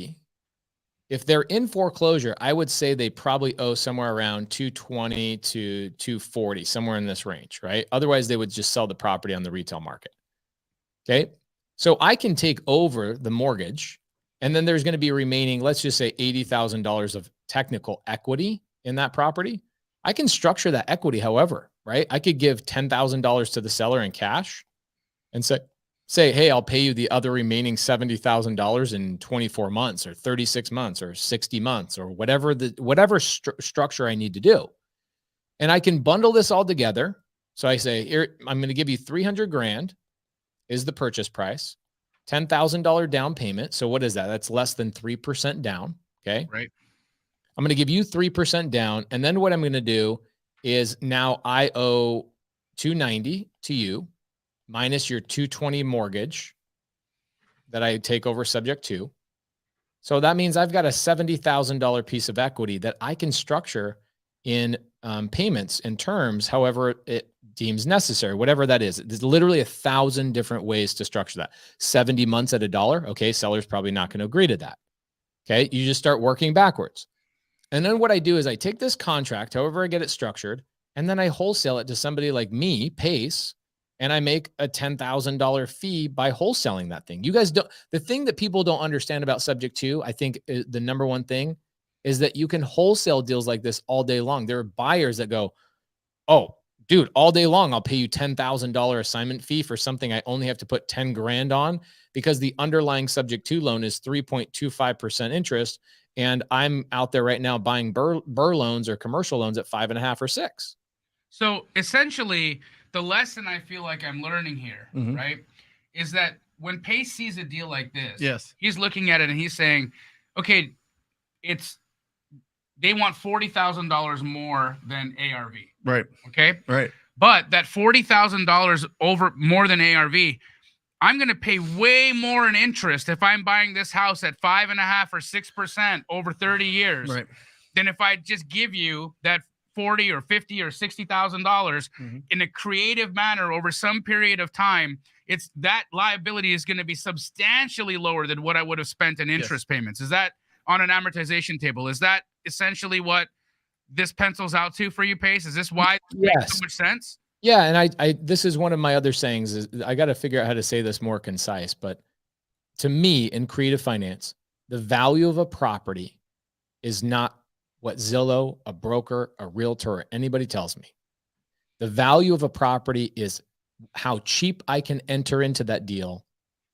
if they're in foreclosure, I would say they probably owe somewhere around 220 to 240, somewhere in this range, right? Otherwise, they would just sell the property on the retail market. Okay. So I can take over the mortgage, and then there's going to be remaining, let's just say $80,000 of technical equity in that property. I can structure that equity however, right? I could give $10,000 to the seller in cash and say, hey, I'll pay you the other remaining $70,000 in 24 months or 36 months or 60 months or whatever structure I need to do. And I can bundle this all together. So I say, here, I'm going to give you 300 grand is the purchase price, $10,000 down payment. So what is that? That's less than 3% down. Okay.
Right.
I'm going to give you 3% down. And then what I'm going to do is now I owe 290 to you, minus your 220 mortgage that I take over subject to. So that means I've got a $70,000 piece of equity that I can structure in payments and terms, however it deems necessary, whatever that is. There's literally 1,000 different ways to structure that. 70 months at $1. Okay. Seller's probably not going to agree to that. Okay. You just start working backwards. And then what I do is I take this contract, however I get it structured, and then I wholesale it to somebody like me, Pace, and I make a $10,000 fee by wholesaling that thing. You guys don't, the thing that people don't understand about subject to, I think the number one thing is that you can wholesale deals like this all day long. There are buyers that go, oh, dude, all day long, I'll pay you $10,000 assignment fee for something I only have to put 10 grand on because the underlying subject to loan is 3.25% interest. And I'm out there right now buying burr loans or commercial loans at 5.5 or 6.
So essentially, the lesson I feel like I'm learning here, right, is that when Pace sees a deal like this,
yes,
he's looking at it and he's saying, okay, they want $40,000 more than ARV.
Right.
Okay.
Right.
But that $40,000 over more than ARV, I'm going to pay way more in interest if I'm buying this house at 5.5% or 6% over 30 years
Right.
than if I just give you that $40 or $50 or $60,000 in a creative manner over some period of time. It's that liability is going to be substantially lower than what I would have spent in interest payments. Is that on an amortization table? Is that essentially what this pencils out to for you, Pace? Is this why it makes so much sense?
Yeah, and I this is one of my other sayings is I got to figure out how to say this more concise, but to me in creative finance, the value of a property is not what Zillow, a broker, a realtor, or anybody tells me. The value of a property is how cheap I can enter into that deal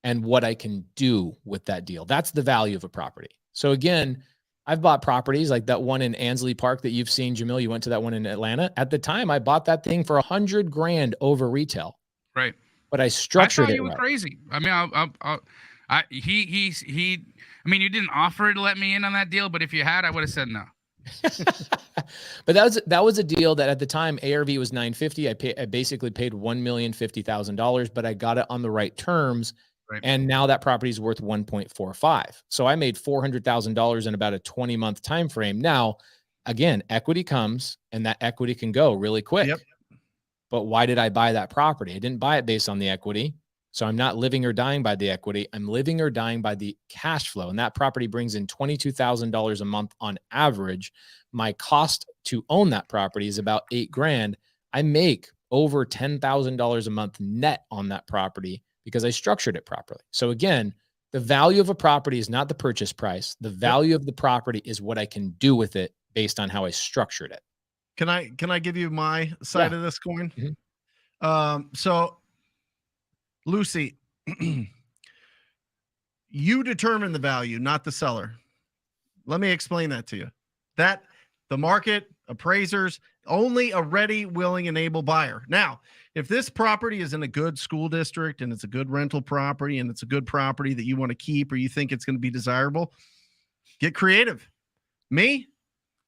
and what I can do with that deal. That's the value of a property. So again, I've bought properties like that one in Ansley Park that you've seen, Jamil. You went to that one in Atlanta. At the time, I bought that thing for $100,000 over retail.
Right.
But I structured it.
You were crazy. I mean, I mean, you didn't offer to let me in on that deal, but if you had, I would have said no.
But that was a deal that at the time ARV was $950,000. I basically paid $1,050,000, but I got it on the right terms. Right. And now that property is worth 1.45. So I made $400,000 in about a 20-month time frame. Now, again, equity comes and that equity can go really quick. Yep. But why did I buy that property? I didn't buy it based on the equity. So I'm not living or dying by the equity. I'm living or dying by the cash flow. And that property brings in $22,000 a month on average. My cost to own that property is about $8,000. I make over $10,000 a month net on that property because I structured it properly. So again, the value of a property is not the purchase price. The value of the property is what I can do with it based on how I structured it.
Can I give you my side of this coin? So Lucy, you determine the value, not the seller. Let me explain that to you. That the market, appraisers, only a ready, willing, and able buyer. Now, if this property is in a good school district and it's a good rental property and it's a good property that you want to keep or you think it's going to be desirable, get creative. Me,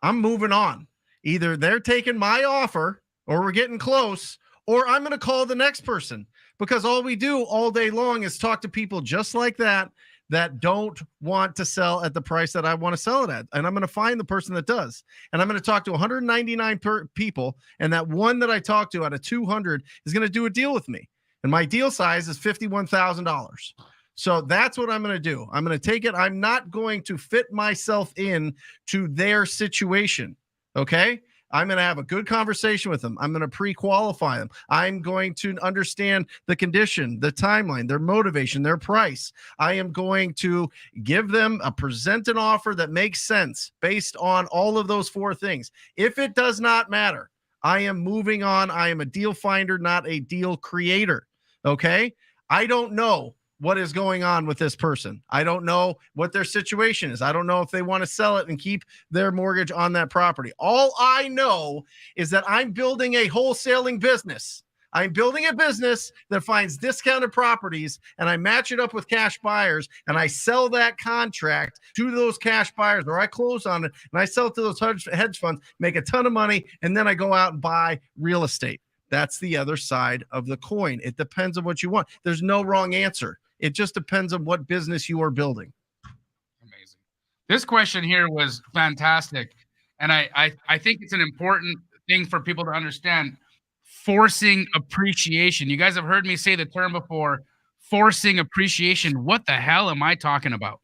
I'm moving on. Either they're taking my offer or we're getting close, or I'm going to call the next person, because all we do all day long is talk to people just like that don't want to sell at the price that I want to sell it at. And I'm going to find the person that does. And I'm going to talk to 199 people. And that one that I talk to out of 200 is going to do a deal with me. And my deal size is $51,000. So that's what I'm going to do. I'm going to take it. I'm not going to fit myself in to their situation. Okay. I'm going to have a good conversation with them. I'm going to pre-qualify them. I'm going to understand the condition, the timeline, their motivation, their price. I am going to give them present an offer that makes sense based on all of those four things. If it does not matter, I am moving on. I am a deal finder, not a deal creator. Okay. I don't know what is going on with this person. I don't know what their situation is. I don't know if they want to sell it and keep their mortgage on that property. All I know is that I'm building a wholesaling business. I'm building a business that finds discounted properties, and I match it up with cash buyers, and I sell that contract to those cash buyers, or I close on it and I sell it to those hedge funds, make a ton of money, and then I go out and buy real estate. That's the other side of the coin. It depends on what you want. There's no wrong answer. It just depends on what business you are building.
Amazing. This question here was fantastic. And I think it's an important thing for people to understand. Forcing appreciation. You guys have heard me say the term before, forcing appreciation. What the hell am I talking about?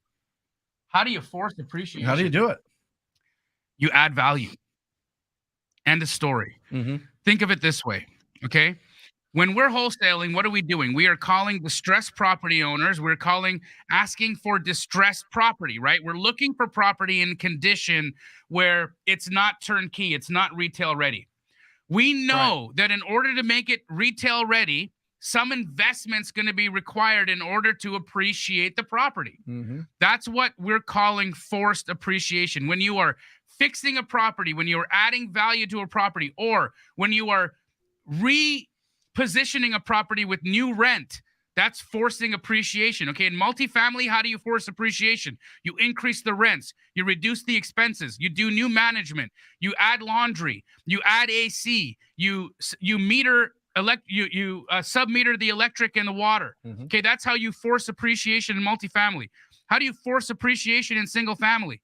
How do you force appreciation?
How do you do it?
You add value. End of story. Think of it this way, okay? When we're wholesaling, what are we doing? We are calling distressed property owners. We're asking for distressed property, right? We're looking for property in condition where it's not turnkey, it's not retail ready. We know that in order to make it retail ready, some investment's going to be required in order to appreciate the property. That's what we're calling forced appreciation. When you are fixing a property, when you are adding value to a property, or when you are repositioning a property with new rent, that's forcing appreciation. Okay, in multifamily, how do you force appreciation? You increase the rents, you reduce the expenses, you do new management, you add laundry, you add AC, you meter sub-meter the electric and the water.
Mhm.
Okay, that's how you force appreciation in multifamily. How do you force appreciation in single family?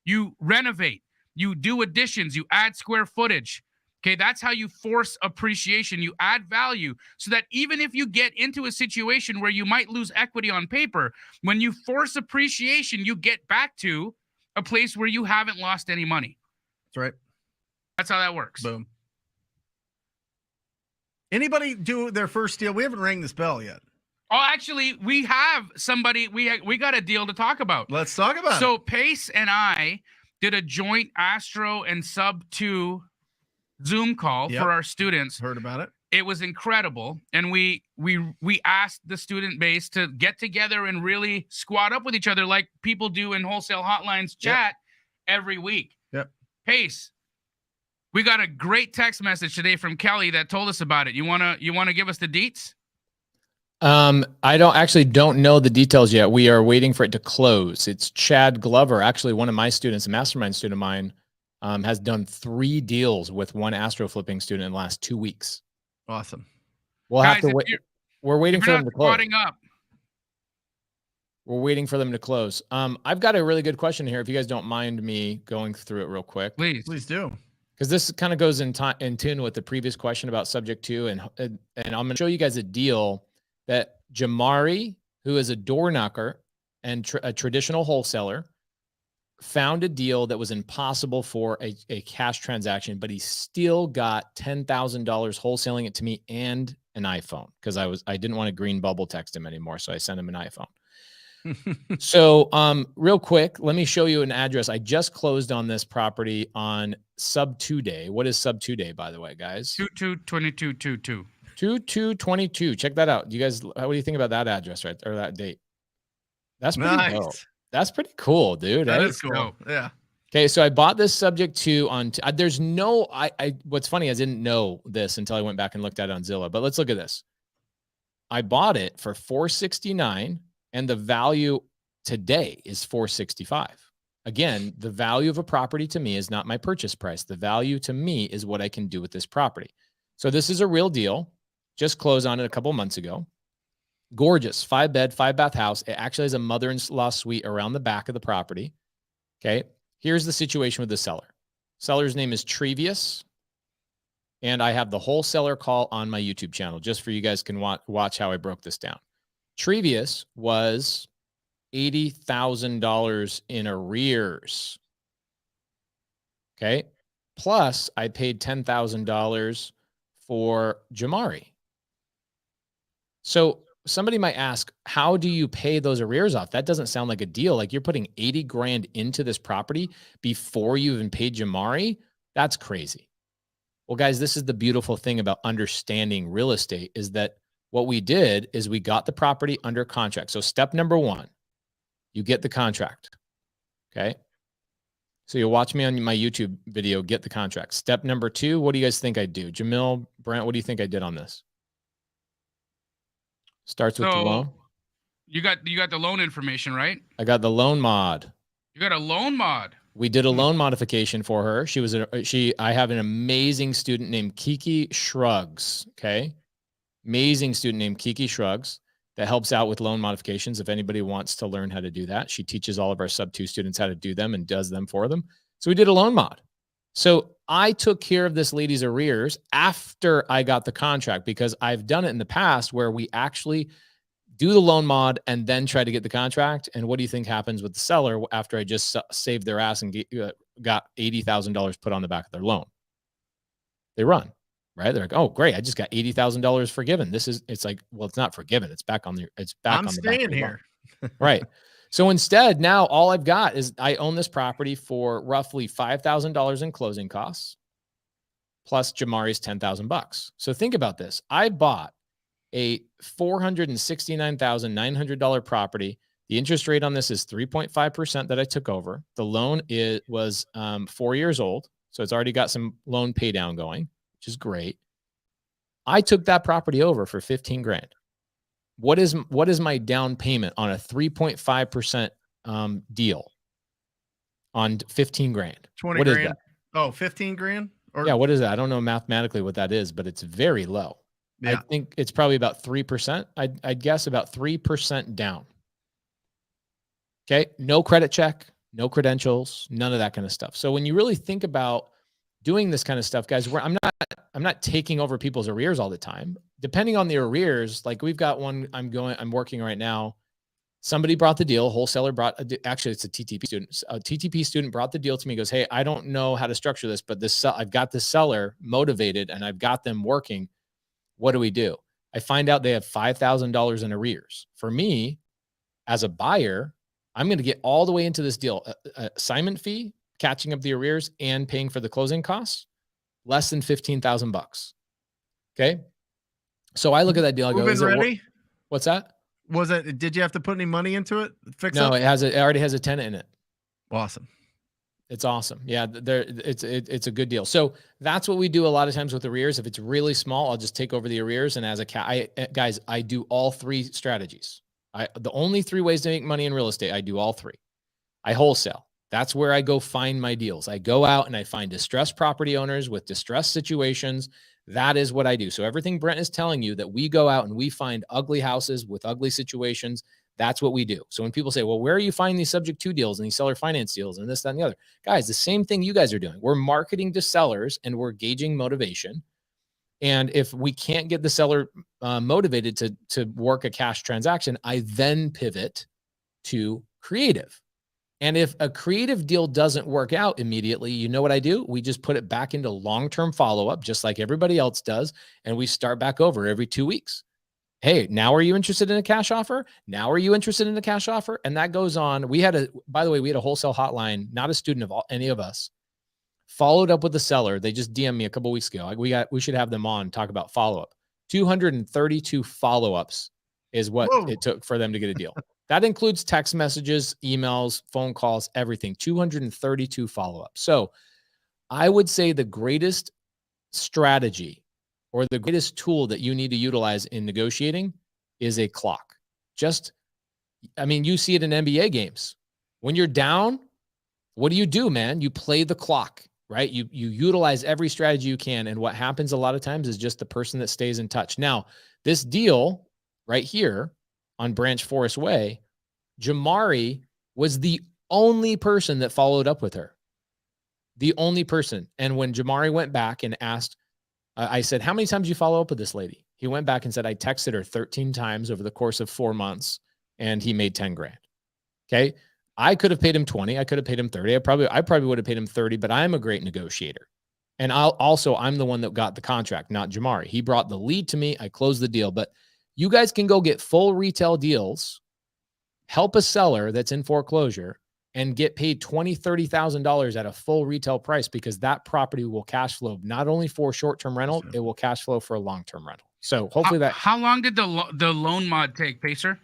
You renovate, you do additions, you add square footage. Okay, that's how you force appreciation. You add value so that even if you get into a situation where you might lose equity on paper, when you force appreciation, you get back to a place where you haven't lost any money.
That's right.
That's how that works.
Boom. Anybody do their first deal? We haven't rang this bell yet.
Oh, actually, we have somebody. We got a deal to talk about.
Let's talk about it.
So Pace and I did a joint Astro and Sub 2 Zoom call
Yep.
for our students.
Heard about it.
It was incredible, and we asked the student base to get together and really squat up with each other like people do in Wholesale Hotlines chat every week.
Yep.
Pace, we got a great text message today from Kelly that told us about it. You wanna give us the deets?
I don't know the details yet. We are waiting for it to close. It's Chad Glover, actually one of my students, a mastermind student of mine, has done 3 deals with one Astro flipping student in the last 2 weeks.
Awesome.
We'll
Guys,
have to
if
wait.
you're-
We're waiting
if
for
you're
them
not
to close.
squatting up,
We're waiting for them to close. I've got a really good question here. If you guys don't mind me going through it real quick,
please.
Please do.
because this kind of goes in tune with the previous question about subject to, and I'm going to show you guys a deal that Jamari, who is a door knocker and a traditional wholesaler, found a deal that was impossible for a cash transaction, but he still got $10,000 wholesaling it to me and an iPhone, because I didn't want to green bubble text him anymore, so I sent him an iPhone. So real quick, let me show you an address. I just closed on this property on Sub 2 Day. What is Sub 2 Day, by the way, guys?
222222.
2222. Check that out. You guys, what do you think about that address right or that date? That's pretty
Nice.
dope. That's pretty cool, dude.
That
eh?
is cool.
dope.
Yeah.
Okay, so I bought this subject to on. There's no. What's funny, I didn't know this until I went back and looked at it on Zillow. But let's look at this. I bought it for $469, and the value today is $465. Again, the value of a property to me is not my purchase price. The value to me is what I can do with this property. So this is a real deal. Just closed on it a couple months ago. Gorgeous 5-bed, 5-bath house. It actually has a mother-in-law suite around the back of the property. Okay. Here's the situation with the seller. Seller's name is Trevius. And I have the wholesaler call on my YouTube channel, just for you guys can watch how I broke this down. Trevius was $80,000 in arrears. Okay. Plus I paid $10,000 for Jamari. So somebody might ask, how do you pay those arrears off? That doesn't sound like a deal. Like you're putting 80 grand into this property before you even paid Jamari. That's crazy. Well, guys, this is the beautiful thing about understanding real estate, is that what we did is we got the property under contract. So step number 1, you get the contract. Okay. So you'll watch me on my YouTube video, get the contract. Step number 2, what do you guys think I do? Jamil, Brent, what do you think I did on this? Starts with the loan.
You got the loan information, right?
I got the loan mod.
You got a loan mod.
We did a loan modification for her. I have an amazing student named Kiki Shrugs. Okay. Amazing student named Kiki Shrugs that helps out with loan modifications. If anybody wants to learn how to do that, she teaches all of our Sub 2 students how to do them and does them for them. So we did a loan mod. So I took care of this lady's arrears after I got the contract, because I've done it in the past where we actually do the loan mod and then try to get the contract. And what do you think happens with the seller after I just saved their ass and got $80,000 put on the back of their loan? They run, right? They're like, oh, great. I just got $80,000 forgiven. It's like, well, it's not forgiven. It's back on the,
I'm
on the back of
staying
the
here.
right. So instead, now all I've got is I own this property for roughly $5,000 in closing costs, plus Jamari's $10,000. So think about this. I bought a $469,900 property. The interest rate on this is 3.5% that I took over. The loan was 4 years old, so it's already got some loan pay down going, which is great. I took that property over for 15 grand. What is my down payment on a 3.5% deal on 15 grand?
20
What is
grand.
that?
Oh, 15 grand? Or
Yeah, what is that? I don't know mathematically what that is, but it's very low. I think it's probably about 3%. I'd guess about 3% down. Okay. No credit check, no credentials, none of that kind of stuff. So when you really think about doing this kind of stuff, guys, I'm not taking over people's arrears all the time. Depending on the arrears, like we've got one I'm working right now. Somebody brought the deal. Wholesaler actually it's a TTP student. A TTP student brought the deal to me, goes, "Hey, I don't know how to structure this, but I've got this seller motivated and I've got them working. What do we do?" I find out they have $5,000 in arrears. For me, as a buyer, I'm going to get all the way into this deal, assignment fee, catching up the arrears, and paying for the closing costs, less than $15,000. Okay. So I look at that deal. I go,
Is it ready?
What's that?
Did you have to put any money into it?
No, it already has a tenant in it.
Awesome.
It's awesome. Yeah. It's a good deal. So that's what we do a lot of times with arrears. If it's really small, I'll just take over the arrears. And guys, I do all three strategies. The only three ways to make money in real estate, I do all three. I wholesale. That's where I go find my deals. I go out and I find distressed property owners with distressed situations. That is what I do. So everything Brent is telling you, that we go out and we find ugly houses with ugly situations, that's what we do. So when people say, well, where are you finding these subject to deals and these seller finance deals and this, that, and the other? Guys, the same thing you guys are doing. We're marketing to sellers and we're gauging motivation. And if we can't get the seller motivated to work a cash transaction, I then pivot to creative. And if a creative deal doesn't work out immediately, you know what I do? We just put it back into long-term follow-up, just like everybody else does. And we start back over every 2 weeks. Hey, now are you interested in a cash offer? Now are you interested in a cash offer? And that goes on. By the way, we had a wholesale hotline, not a student of any of us, followed up with the seller. They just DM'd me a couple of weeks ago. We should have them on, talk about follow-up. 232 follow-ups is what it took for them to get a deal. That includes text messages, emails, phone calls, everything. 232 follow-ups. So I would say the greatest strategy or the greatest tool that you need to utilize in negotiating is a clock. You see it in NBA games. When you're down, what do, man? You play the clock, right? You utilize every strategy you can. And what happens a lot of times is just the person that stays in touch. Now, this deal right here on Branch Forest Way, Jamari was the only person that followed up with her. The only person. And when Jamari went back and asked, I said, how many times did you follow up with this lady? He went back and said, I texted her 13 times over the course of 4 months and he made 10 grand. Okay. I could have paid him 20. I could have paid him 30. I probably would have paid him 30, but I'm a great negotiator. And I'm the one that got the contract, not Jamari. He brought the lead to me. I closed the deal, but you guys can go get full retail deals, help a seller that's in foreclosure, and get paid $20,000, $30,000 at a full retail price, because that property will cash flow not only for short-term rental, it will cash flow for a long-term rental. So hopefully
How long did the loan mod take, Pacer?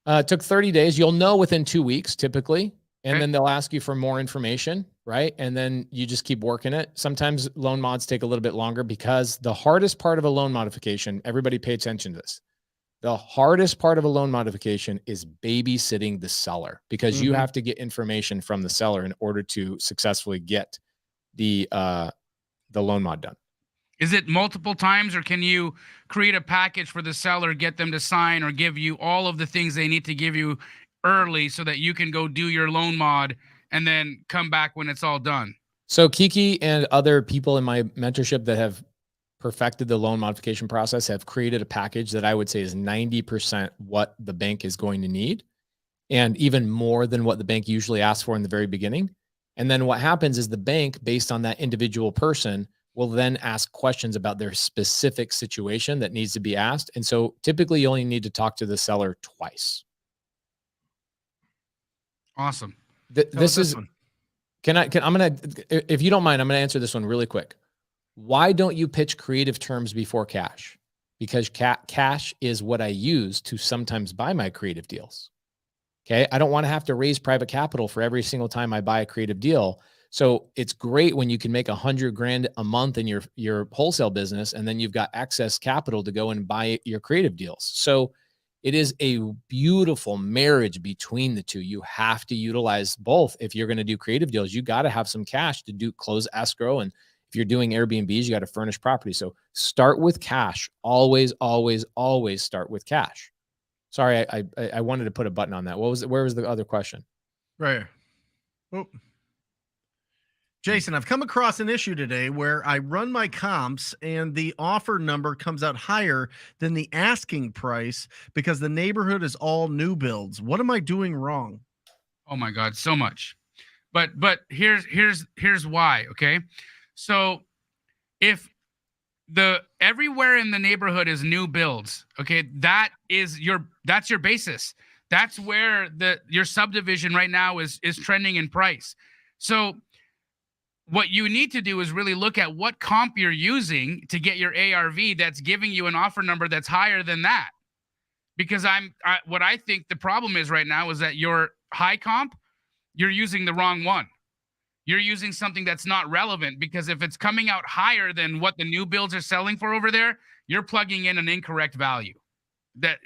It took 30 days. You'll know within 2 weeks typically. And then they'll ask you for more information, right? And then you just keep working it. Sometimes loan mods take a little bit longer, because the hardest part of a loan modification, everybody pay attention to this. The hardest part of a loan modification is babysitting the seller, because you have to get information from the seller in order to successfully get the loan mod done.
Is it multiple times, or can you create a package for the seller, get them to sign, or give you all of the things they need to give you early so that you can go do your loan mod and then come back when it's all done?
So Kiki and other people in my mentorship that have perfected the loan modification process have created a package that I would say is 90% what the bank is going to need, and even more than what the bank usually asks for in the very beginning. And then what happens is the bank, based on that individual person, will then ask questions about their specific situation that needs to be asked. And so typically you only need to talk to the seller twice.
Awesome.
This is
one. If you don't mind, I'm going to answer this one really quick. Why don't you pitch creative terms before cash? Because cash is what I use to sometimes buy my creative deals. Okay. I don't want to have to raise private capital for every single time I buy a creative deal. So it's great when you can make $100,000 a month in your wholesale business, and then you've got excess capital to go and buy your creative deals. So it is a beautiful marriage between the two. You have to utilize both. If you're going to do creative deals, you got to have some cash to close escrow. And If you're doing Airbnbs, you got to furnish property. So start with cash. Always, always, always start with cash. Sorry, I wanted to put a button on that. What was it? Where was the other question?
Right here. Oh. Jason, I've come across an issue today where I run my comps and the offer number comes out higher than the asking price because the neighborhood is all new builds. What am I doing wrong?
Oh my God, so much. But here's why, okay? So if everywhere in the neighborhood is new builds, okay, that's your basis. That's where your subdivision right now is trending in price. So what you need to do is really look at what comp you're using to get your ARV that's giving you an offer number that's higher than that. Because what I think the problem is right now is that your high comp, you're using the wrong one. You're using something that's not relevant, because if it's coming out higher than what the new builds are selling for over there, you're plugging in an incorrect value. That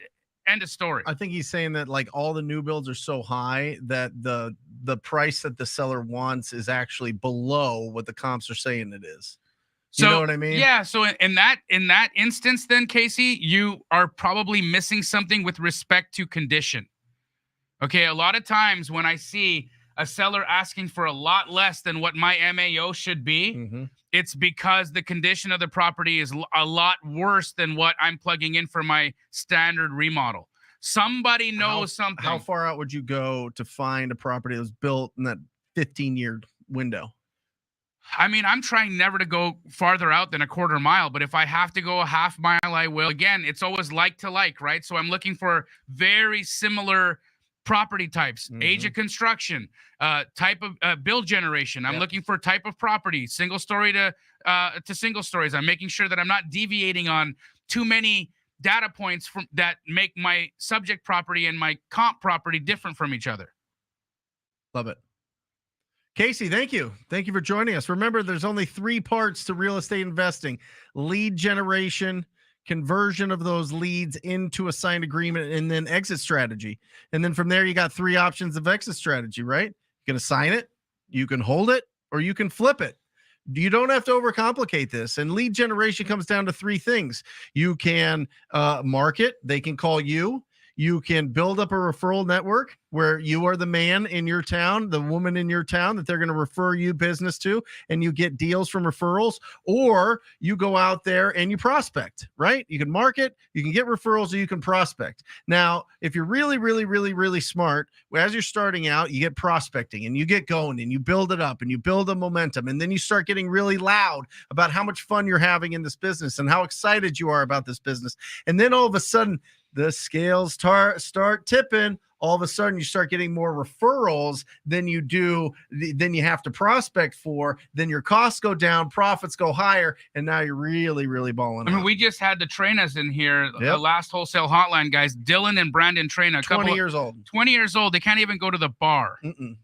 end of story.
I think he's saying that like all the new builds are so high that the price that the seller wants is actually below what the comps are saying it is. You know what I mean?
Yeah. So in that instance, then Casey, you are probably missing something with respect to condition. Okay. A lot of times when I see a seller asking for a lot less than what my MAO should be, it's because the condition of the property is a lot worse than what I'm plugging in for my standard remodel. Somebody knows something.
How far out would you go to find a property that was built in that 15-year window?
I mean, I'm trying never to go farther out than a quarter mile, but if I have to go a half mile, I will. Again, it's always like to like, right? So I'm looking for very similar property types, age of construction, type of build generation. I'm looking for type of property, single story to single stories. I'm making sure that I'm not deviating on too many data points that make my subject property and my comp property different from each other.
Love it. Casey, thank you. Thank you for joining us. Remember, there's only 3 parts to real estate investing: lead generation, conversion of those leads into a signed agreement, and then exit strategy. And then from there, you got 3 options of exit strategy, right? You can assign it, you can hold it, or you can flip it. You don't have to overcomplicate this. And lead generation comes down to 3 things. You can market. They can call you. You can build up a referral network where you are the man in your town, the woman in your town that they're going to refer you business to, and you get deals from referrals. Or you go out there and you prospect, right? You can market, you can get referrals, or you can prospect. Now, if you're really, really, really, really smart, as you're starting out, you get prospecting and you get going and you build it up and you build a momentum. And then you start getting really loud about how much fun you're having in this business and how excited you are about this business. And then all of a sudden, the scales start tipping. All of a sudden, you start getting more referrals than you have to prospect for. Then your costs go down, profits go higher, and now you're really, really balling.
I mean, we just had the trainers in here, the last Wholesale Hotline guys, Dylan and Brandon Trainer,
20 years old.
20 years old. They can't even go to the bar.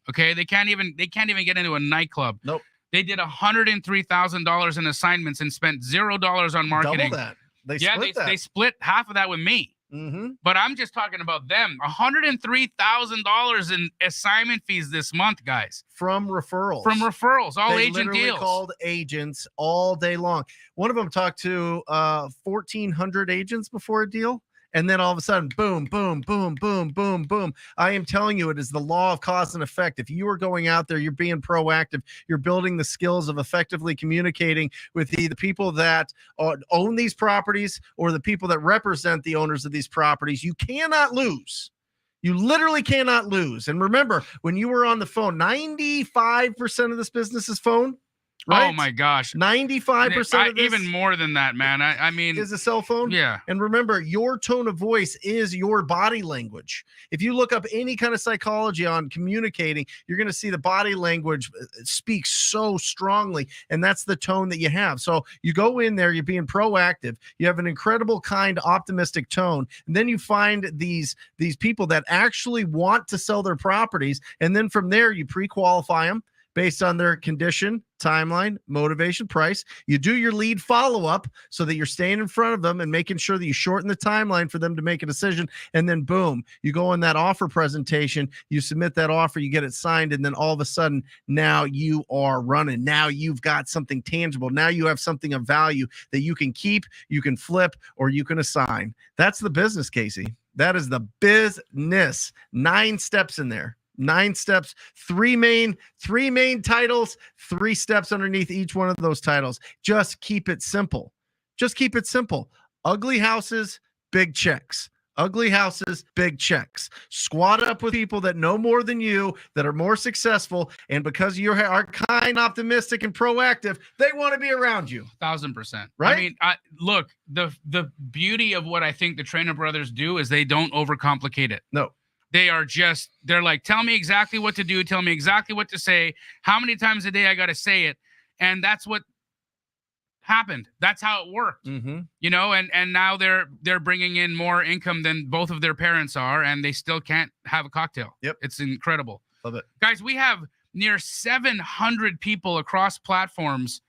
Okay, they can't even get into a nightclub.
Nope.
They did $103,000 in assignments and spent $0 on marketing.
Double that.
They split half of that with me. But I'm just talking about them. $103,000 in assignment fees this month, guys.
From referrals.
All
they
agent deals.
Called agents all day long. One of them talked to 1,400 agents before a deal. And then all of a sudden, boom, boom, boom, boom, boom, boom. I am telling you, it is the law of cause and effect. If you are going out there, you're being proactive, you're building the skills of effectively communicating with the people that own these properties or the people that represent the owners of these properties, you cannot lose. You literally cannot lose. And remember, when you were on the phone, 95% of this business is phone. Right?
Oh my gosh.
95% of this,
even more than that, man. I mean,
is a cell phone.
Yeah.
And remember, your tone of voice is your body language. If you look up any kind of psychology on communicating, you're going to see the body language speaks so strongly, and that's the tone that you have. So you go in there, you're being proactive, you have an incredible, kind, optimistic tone, and then you find these people that actually want to sell their properties, and then from there you pre-qualify them. based on their condition, timeline, motivation, price. You do your lead follow-up so that you're staying in front of them and making sure that you shorten the timeline for them to make a decision. And then boom, you go on that offer presentation, you submit that offer, you get it signed, and then all of a sudden now you are running. Now you've got something tangible. Now you have something of value that you can keep, you can flip, or you can assign. That's the business, Casey. That is the business. 9 steps in there. 9 steps, three main titles, 3 steps underneath each one of those titles. Just keep it simple. Just keep it simple. Ugly houses, big checks. Ugly houses, big checks. Squat up with people that know more than you, that are more successful, and because you are kind, optimistic, and proactive, they want to be around you.
1,000%.
Right?
I mean, look, the beauty of what I think the Trainer Brothers do is they don't overcomplicate it.
No.
They're like, tell me exactly what to do. Tell me exactly what to say. How many times a day I got to say it. And that's what happened. That's how it worked, you know, and now they're bringing in more income than both of their parents are, and they still can't have a cocktail.
Yep.
It's incredible.
Love it.
Guys, we have near 700 people across platforms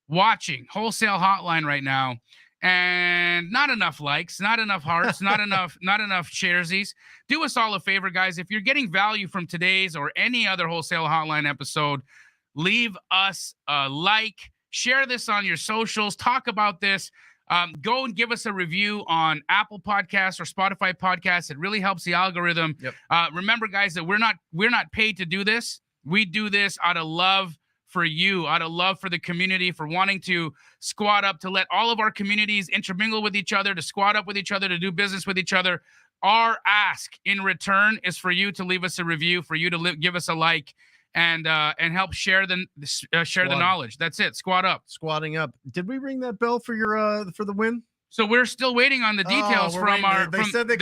watching Wholesale Hotline right now. And not enough likes, not enough hearts, not enough sharesies. Do us all a favor, guys. If you're getting value from today's or any other Wholesale Hotline episode, leave us a like, share this on your socials, talk about this. Go and give us a review on Apple Podcasts or Spotify Podcasts. It really helps the algorithm.
Yep.
Remember, guys, that we're not paid to do this. We do this out of love for you, out of love for the community, for wanting to squat up, to let all of our communities intermingle with each other, to squat up with each other, to do business with each other. Our ask in return is for you to leave us a review, for you to give us a like, and help share the knowledge. That's it. Squat up.
Squatting up. Did we ring that bell for your for the win?
So we're still waiting on the details from our.
They said they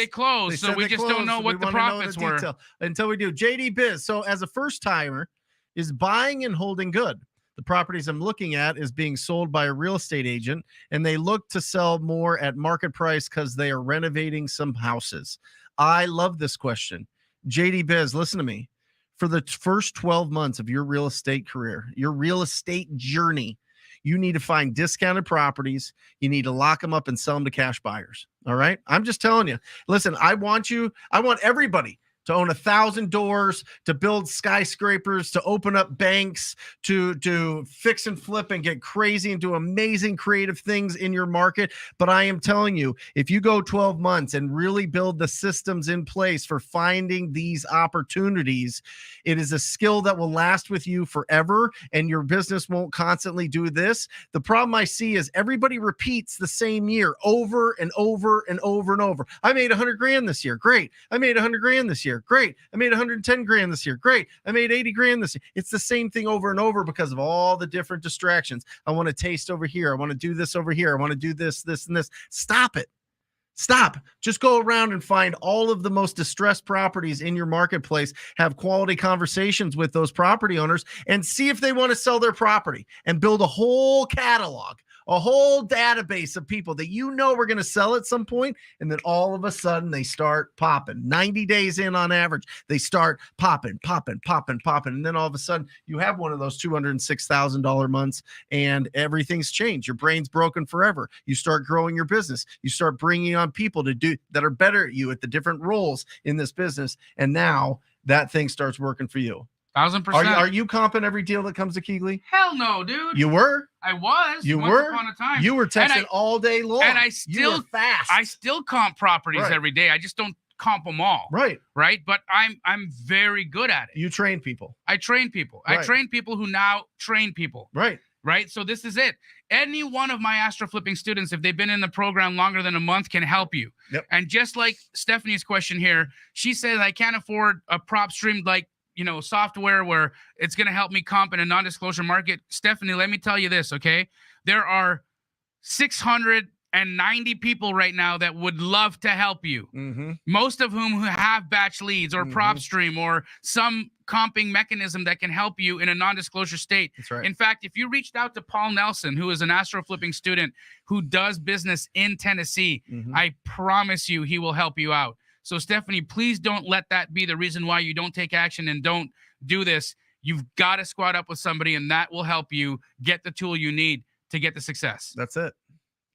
closed.
So we just don't know what the profits were
until we do. JD Biz. So as a first timer, is buying and holding good. The properties I'm looking at is being sold by a real estate agent, and they look to sell more at market price because they are renovating some houses. I love this question. JD Biz, listen to me. For the first 12 months of your real estate career, your real estate journey, you need to find discounted properties. You need to lock them up and sell them to cash buyers. All right. I'm just telling you, listen, I want everybody to own 1,000 doors, to build skyscrapers, to open up banks, to fix and flip and get crazy and do amazing creative things in your market. But I am telling you, if you go 12 months and really build the systems in place for finding these opportunities, it is a skill that will last with you forever, and your business won't constantly do this. The problem I see is everybody repeats the same year over and over and over and over. I made 100 grand this year. Great. I made 100 grand this year. Great. I made 110 grand this year. Great. I made 80 grand this year. It's the same thing over and over because of all the different distractions. I want to taste over here. I want to do this over here. I want to do this, this, and this. Stop it. Stop. Just go around and find all of the most distressed properties in your marketplace, have quality conversations with those property owners, and see if they want to sell their property, and build a whole catalog, a whole database of people that you know are going to sell at some point, and then all of a sudden they start popping. 90 days in on average, they start popping. And then all of a sudden you have one of those $206,000 months and everything's changed. Your brain's broken forever. You start growing your business. You start bringing on people to do that are better at you at the different roles in this business. And now that thing starts working for you.
1,000%.
Are you comping every deal that comes to Keegley?
Hell no, dude.
You were?
I was.
You
once
were?
upon a time.
You were texting all day long.
And I
you were fast.
I still comp properties
Right.
every day. I just don't comp them all.
Right.
Right. But I'm very good at it.
You train people.
I train people.
Right.
I train people who now train people.
Right.
Right. So this is it. Any one of my astro flipping students, if they've been in the program longer than a month, can help you.
Yep.
And just like Stephanie's question here, she said, I can't afford a prop stream like, software where it's going to help me comp in a non-disclosure market. Stephanie, let me tell you this, okay? There are 690 people right now that would love to help you.
Mm-hmm.
Most of whom who have batch leads or prop stream or some comping mechanism that can help you in a non-disclosure state.
That's right.
In fact, if you reached out to Paul Nelson, who is an astro flipping student who does business in Tennessee, I promise you he will help you out. So, Stephanie, please don't let that be the reason why you don't take action and don't do this. You've got to squad up with somebody, and that will help you get the tool you need to get the success.
That's it.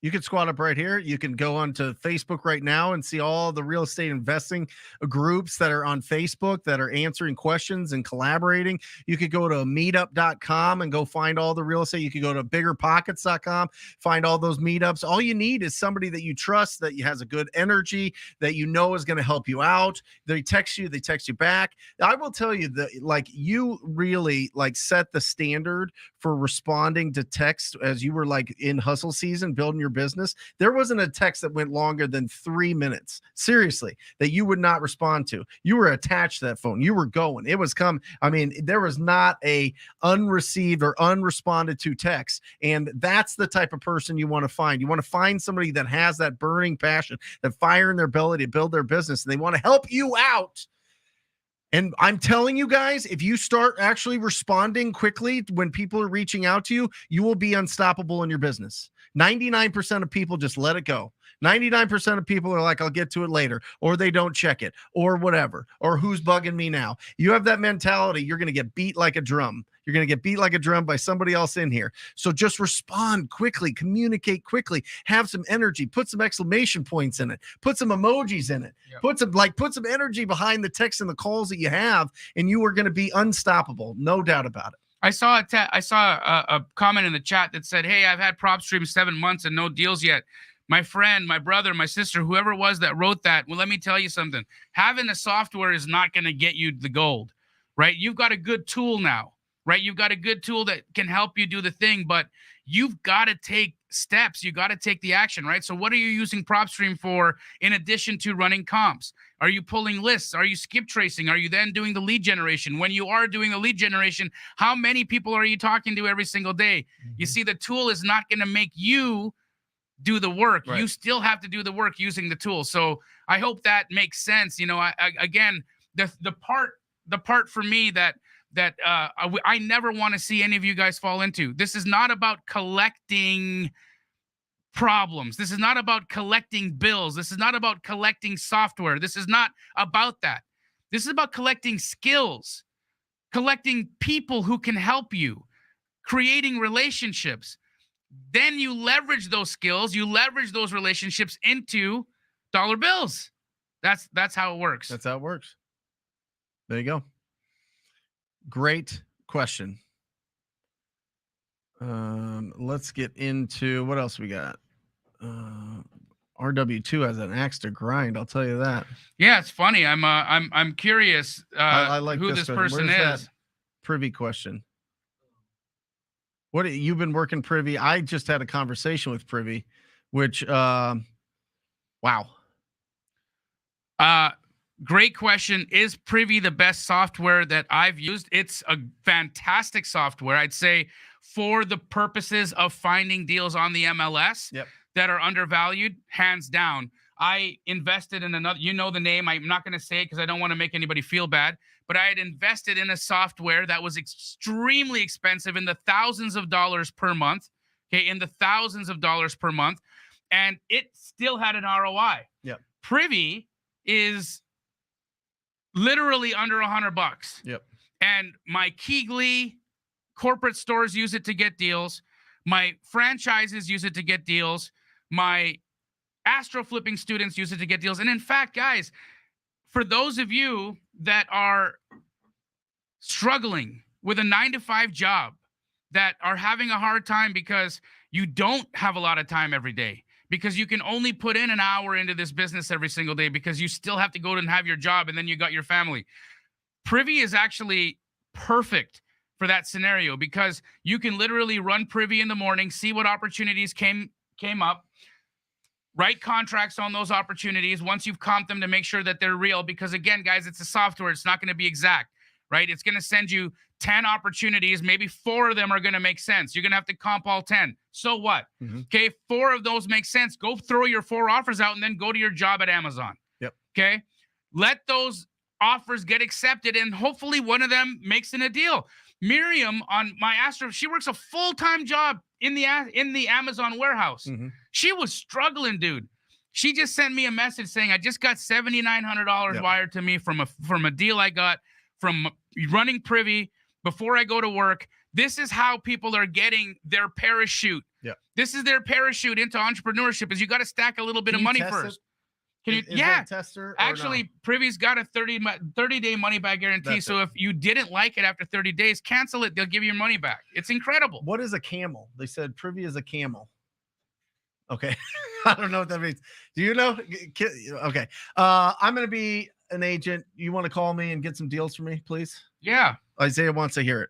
You can squat up right here. You can go onto Facebook right now and see all the real estate investing groups that are on Facebook that are answering questions and collaborating. You could go to meetup.com and go find all the real estate. You could go to biggerpockets.com, find all those meetups. All you need is somebody that you trust, that has a good energy, that you know is going to help you out. They text you back. I will tell you that, like, you really like set the standard for responding to text as you were like in hustle season, building your business. There wasn't a text that went longer than 3 minutes, seriously, that you would not respond to. You were attached to that phone. You were going. It was come. I mean, there was not a unreceived or unresponded to text. And that's the type of person you want to find. You want to find somebody that has that burning passion, that fire in their belly to build their business, and they want to help you out. And I'm telling you guys, if you start actually responding quickly when people are reaching out to you, you will be unstoppable in your business. 99% of people just let it go. 99% of people are like, I'll get to it later, or they don't check it, or whatever, or who's bugging me now. You have that mentality, you're going to get beat like a drum. You're going to get beat like a drum by somebody else in here. So just respond quickly, communicate quickly, have some energy, put some exclamation points in it, put some emojis in it, put some energy behind the text and the calls that you have, and you are going to be unstoppable. No doubt about it.
I saw a comment in the chat that said, hey, I've had PropStream 7 months and no deals yet. My friend, my brother, my sister, whoever it was that wrote that, well, let me tell you something. Having the software is not going to get you the gold, right? You've got a good tool now, right? You've got a good tool that can help you do the thing, but you've got to take steps. You got to take the action, right? So what are you using PropStream for in addition to running comps? Are you pulling lists? Are you skip tracing? Are you then doing the lead generation? When you are doing the lead generation, how many people are you talking to every single day? You see, the tool is not going to make you do the work. Right. You still have to do the work using the tool. So I hope that makes sense. You know, again, the part for me that I never want to see any of you guys fall into. This is not about collecting problems. This is not about collecting bills. This is not about collecting software. This is not about that. This is about collecting skills, collecting people who can help you, creating relationships. Then you leverage those skills, you leverage those relationships into dollar bills. That's how it works.
That's how it works. There you go. Great question. Let's get into what else we got. RW2 has an axe to grind. I'll tell you that.
Yeah, it's funny. I'm curious.
I like
who this person
Where's
is.
That privy question. What you've been working privy? I just had a conversation with privy, which wow.
Great question. Is Privy the best software that I've used? It's a fantastic software. I'd say for the purposes of finding deals on the MLS that are undervalued, hands down. I invested in another, you know the name. I'm not going to say it because I don't want to make anybody feel bad, but I had invested in a software that was extremely expensive, in the thousands of dollars per month. Okay, in the thousands of dollars per month, and it still had an ROI.
Yep.
Privy is literally under $100.
Yep.
And my Keegley corporate stores use it to get deals. My franchises use it to get deals. My Astro flipping students use it to get deals. And in fact, guys, for those of you that are struggling with a 9-to-5 job, that are having a hard time because you don't have a lot of time every day, because you can only put in an hour into this business every single day, because you still have to go and have your job and then you got your family. Privy is actually perfect for that scenario, because you can literally run Privy in the morning, see what opportunities came up, write contracts on those opportunities once you've comped them to make sure that they're real. Because again, guys, it's a software. It's not going to be exact, right? It's going to send you 10 opportunities. Maybe 4 of them are going to make sense. You're going to have to comp all 10. So what? Okay. 4 of those make sense. Go throw your 4 offers out and then go to your job at Amazon.
Yep.
Okay. Let those offers get accepted, and hopefully one of them makes in a deal. Miriam on my Astro, she works a full-time job in the Amazon warehouse. She was struggling, dude. She just sent me a message saying, I just got $7,900 wired to me from a deal I got from running Privy, before I go to work. This is how people are getting their parachute.
Yeah.
This is their parachute into entrepreneurship is you got to stack a little bit of money first. Can you?
Is there a tester or
Actually,
no?
Privy's got a 30-day money back guarantee.
That's
so if you didn't like it after 30 days, cancel it. They'll give you your money back. It's incredible.
What is a camel? They said Privy is a camel. Okay. I don't know what that means. Do you know? Okay. I'm going to be an agent. You want to call me and get some deals for me, please?
Yeah.
Isaiah wants to hear it.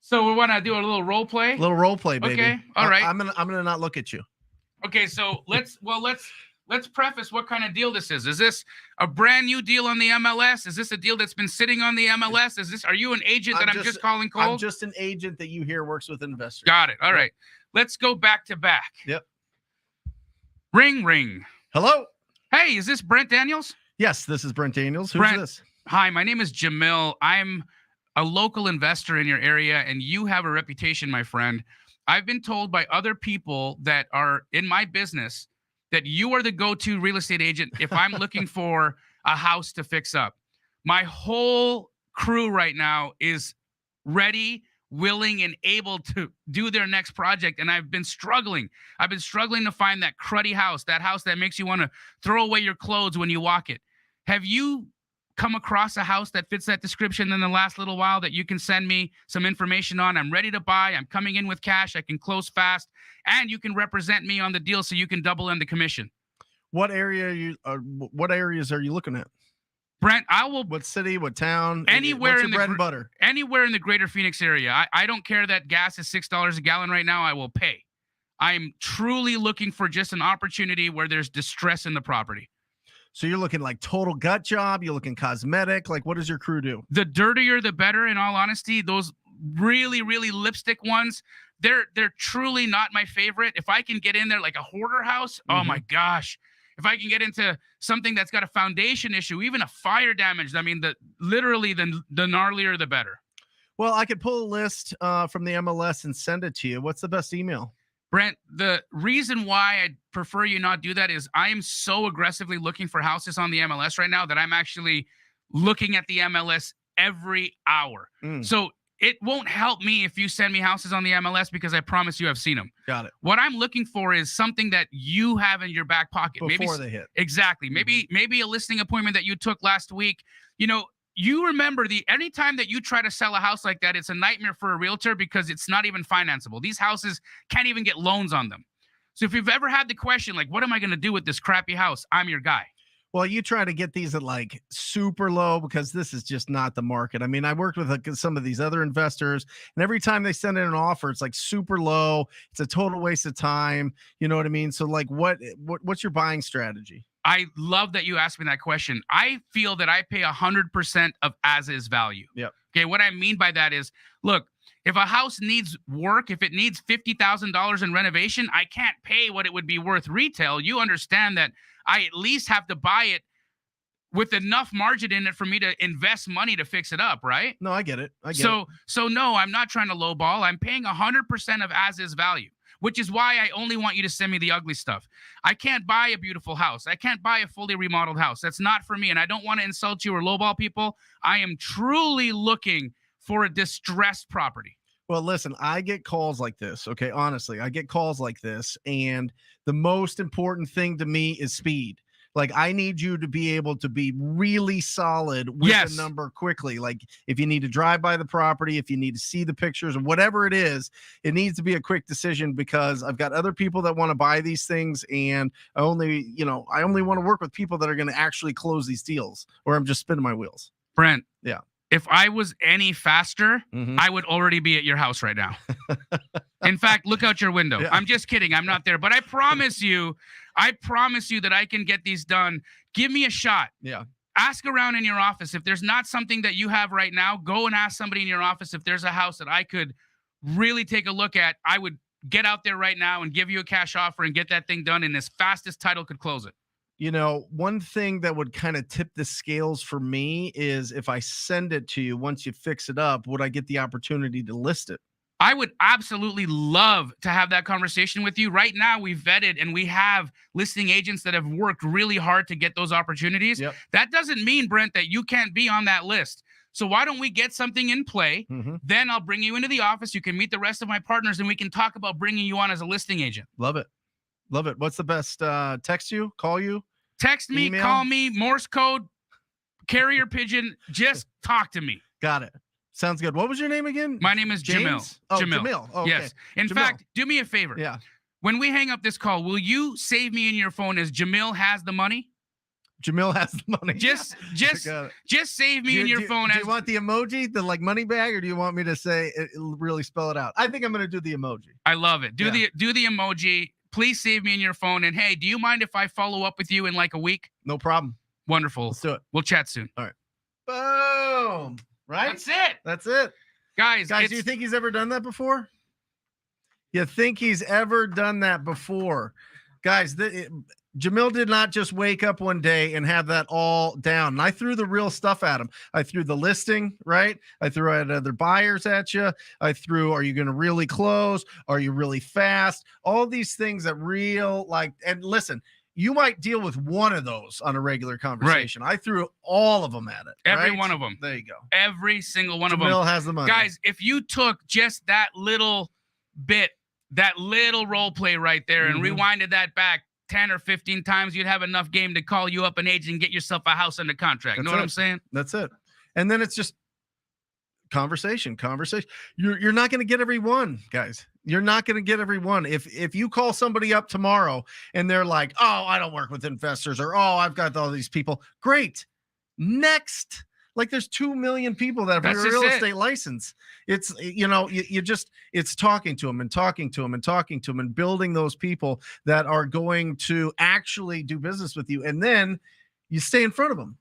So we want to do a little role play.
Little role play, baby.
Okay. All right.
I'm gonna not look at you.
Okay. So let's preface what kind of deal this is. Is this a brand new deal on the MLS? Is this a deal that's been sitting on the MLS? Are you an agent that I'm just calling cold?
I'm just an agent that you hear works with investors.
Got it. All right. Let's go back to back.
Yep.
Ring, ring.
Hello.
Hey, is this Brent Daniels?
Yes, this is Brent Daniels. Who's
Brent,
this?
Hi, my name is Jamil. I'm a local investor in your area, and you have a reputation, my friend. I've been told by other people that are in my business that you are the go-to real estate agent if I'm looking for a house to fix up. My whole crew right now is ready, willing, and able to do their next project, and I've been struggling. I've been struggling to find that cruddy house, that house that makes you want to throw away your clothes when you walk it. Have you come across a house that fits that description in the last little while that you can send me some information on? I'm ready to buy. I'm coming in with cash. I can close fast, and you can represent me on the deal so you can double in the commission.
What area are you? What areas are you looking at?
Brent, I will.
What city? What town?
Anywhere
What's
in
your
the
bread and butter.
Anywhere in the greater Phoenix area. I don't care that gas is $6 a gallon right now. I will pay. I'm truly looking for just an opportunity where there's distress in the property.
So you're looking like total gut job. You're looking cosmetic. Like, what does your crew do?
The dirtier, the better. In all honesty, those really, really lipstick ones, they're truly not my favorite. If I can get in there like a hoarder house, oh my gosh. If I can get into something that's got a foundation issue, even a fire damage, I mean, literally the gnarlier, the better.
Well, I could pull a list from the MLS and send it to you. What's the best email?
Brent, the reason why I prefer you not do that is I am so aggressively looking for houses on the MLS right now that I'm actually looking at the MLS every hour. So it won't help me if you send me houses on the MLS because I promise you I've seen them.
Got it.
What I'm looking for is something that you have in your back pocket.
Before they hit.
Exactly. Maybe a listing appointment that you took last week. You know, you remember anytime that you try to sell a house like that, it's a nightmare for a realtor because it's not even financeable. These houses can't even get loans on them. So if you've ever had the question, like, what am I going to do with this crappy house? I'm your guy.
Well, you try to get these at like super low because this is just not the market. I mean, I worked with some of these other investors, and every time they send in an offer, it's like super low. It's a total waste of time. You know what I mean? So like, what's your buying strategy?
I love that you asked me that question. I feel that I pay 100% of as is value.
Yep.
Okay. What I mean by that is, look, if a house needs work, if it needs $50,000 in renovation, I can't pay what it would be worth retail. You understand that I at least have to buy it with enough margin in it for me to invest money to fix it up, right?
No, I get it.
So no, I'm not trying to lowball. I'm paying 100% of as is value, which is why I only want you to send me the ugly stuff. I can't buy a beautiful house. I can't buy a fully remodeled house. That's not for me. And I don't want to insult you or lowball people. I am truly looking for a distressed property.
Well, listen, I get calls like this. Okay. Honestly, I get calls like this. And the most important thing to me is speed. Like, I need you to be able to be really solid with the number quickly. Like, if you need to drive by the property, if you need to see the pictures or whatever it is, it needs to be a quick decision because I've got other people that want to buy these things. And I only want to work with people that are going to actually close these deals, or I'm just spinning my wheels.
Brent.
Yeah.
If I was any faster, I would already be at your house right now. In fact, look out your window. Yeah. I'm just kidding. I'm not there. But I promise you that I can get these done. Give me a shot.
Yeah.
Ask around in your office. If there's not something that you have right now, go and ask somebody in your office if there's a house that I could really take a look at. I would get out there right now and give you a cash offer and get that thing done in as fast as title could close it.
You know, one thing that would kind of tip the scales for me is if I send it to you, once you fix it up, would I get the opportunity to list it?
I would absolutely love to have that conversation with you. Right now, we've vetted and we have listing agents that have worked really hard to get those opportunities.
Yep.
That doesn't mean, Brent, that you can't be on that list. So why don't we get something in play? Then I'll bring you into the office. You can meet the rest of my partners and we can talk about bringing you on as a listing agent.
Love it. Love it. What's the best? Text you, call you?
Text me,
Email?
call me, Morse code, carrier pigeon. Just talk to me.
Got it. Sounds good. What was your name again?
My name is Jamil.
James? Oh, Jamil. Oh, okay.
Yes. In
Jamil.
fact, do me a favor.
Yeah.
When we hang up this call, will you save me in your phone as Jamil has the money?
Jamil has the money.
Just save me in your phone.
Do
as
you want the emoji, the like money bag, or do you want me to say it, really spell it out? I think I'm going to do the emoji.
I love it. Do the emoji. Please save me in your phone. And hey, do you mind if I follow up with you in like a week?
No problem.
Wonderful.
Let's do it.
We'll chat soon.
All right. Boom. Right?
That's it.
That's it.
Guys,
Do you think he's ever done that before? You think he's ever done that before? Guys, Jamil did not just wake up one day and have that all down. And I threw the real stuff at him. I threw the listing, right? I threw at other buyers at you. I threw, are you going to really close? Are you really fast? All these things that and listen, you might deal with one of those on a regular conversation. Right. I threw all of them at it.
Every
right?
one of them.
There you go.
Every single one of them.
Jamil has the money.
Guys, if you took just that little bit, that little role play right there and rewinded that back 10 or 15 times, you'd have enough game to call you up an agent and get yourself a house under contract. Know what I'm saying?
That's it. And then it's just conversation. You're not going to get every one, guys. You're not going to get every one. If you call somebody up tomorrow and they're like, oh, I don't work with investors, or, oh, I've got all these people. Great. Next. Like there's 2 million people that have a real estate license. It's, it's talking to them and building those people that are going to actually do business with you. And then you stay in front of them,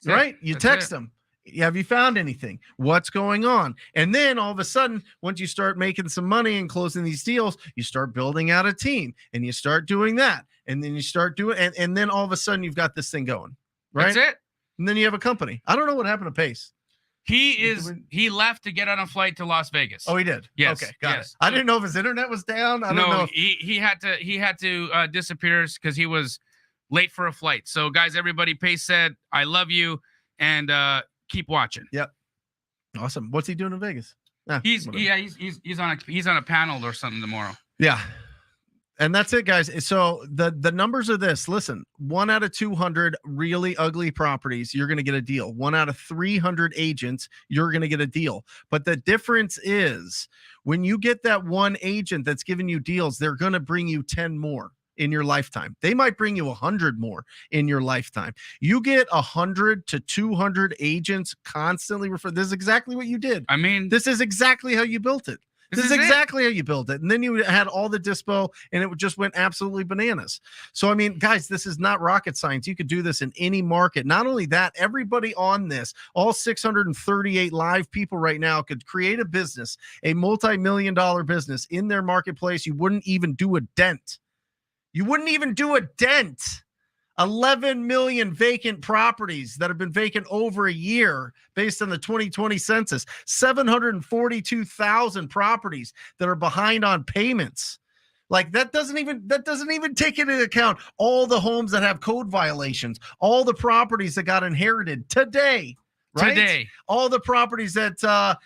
right? You text them. Have you found anything? What's going on? And then all of a sudden, once you start making some money and closing these deals, you start building out a team and you start doing that. And then you start doing, and then all of a sudden you've got this thing going, right?
That's it.
And then you have a company. I don't know what happened to Pace.
He left to get on a flight to Las Vegas.
Oh, he did.
Yes.
Okay, got it. I didn't know if his internet was down. I don't know.
He had to disappear because he was late for a flight. So guys, everybody, Pace said, I love you, and keep watching.
Yep. Awesome. What's he doing in Vegas?
He's on a panel or something tomorrow.
Yeah. And that's it, guys. So the numbers are this. Listen, 1 out of 200 really ugly properties, you're going to get a deal. 1 out of 300 agents, you're going to get a deal. But the difference is when you get that one agent that's giving you deals, they're going to bring you 10 more in your lifetime. They might bring you 100 more in your lifetime. You get 100 to 200 agents constantly referred. This is exactly what you did.
I mean,
this is exactly how you built it. This is exactly how you built it. And then you had all the dispo and it just went absolutely bananas. So, I mean, guys, this is not rocket science. You could do this in any market. Not only that, everybody on this, all 638 live people right now could create a business, a multi-million-dollar business in their marketplace. You wouldn't even do a dent. 11 million vacant properties that have been vacant over a year based on the 2020 census, 742,000 properties that are behind on payments. Like that doesn't even take into account all the homes that have code violations, all the properties that got inherited today. Right?
Today,
all the properties that are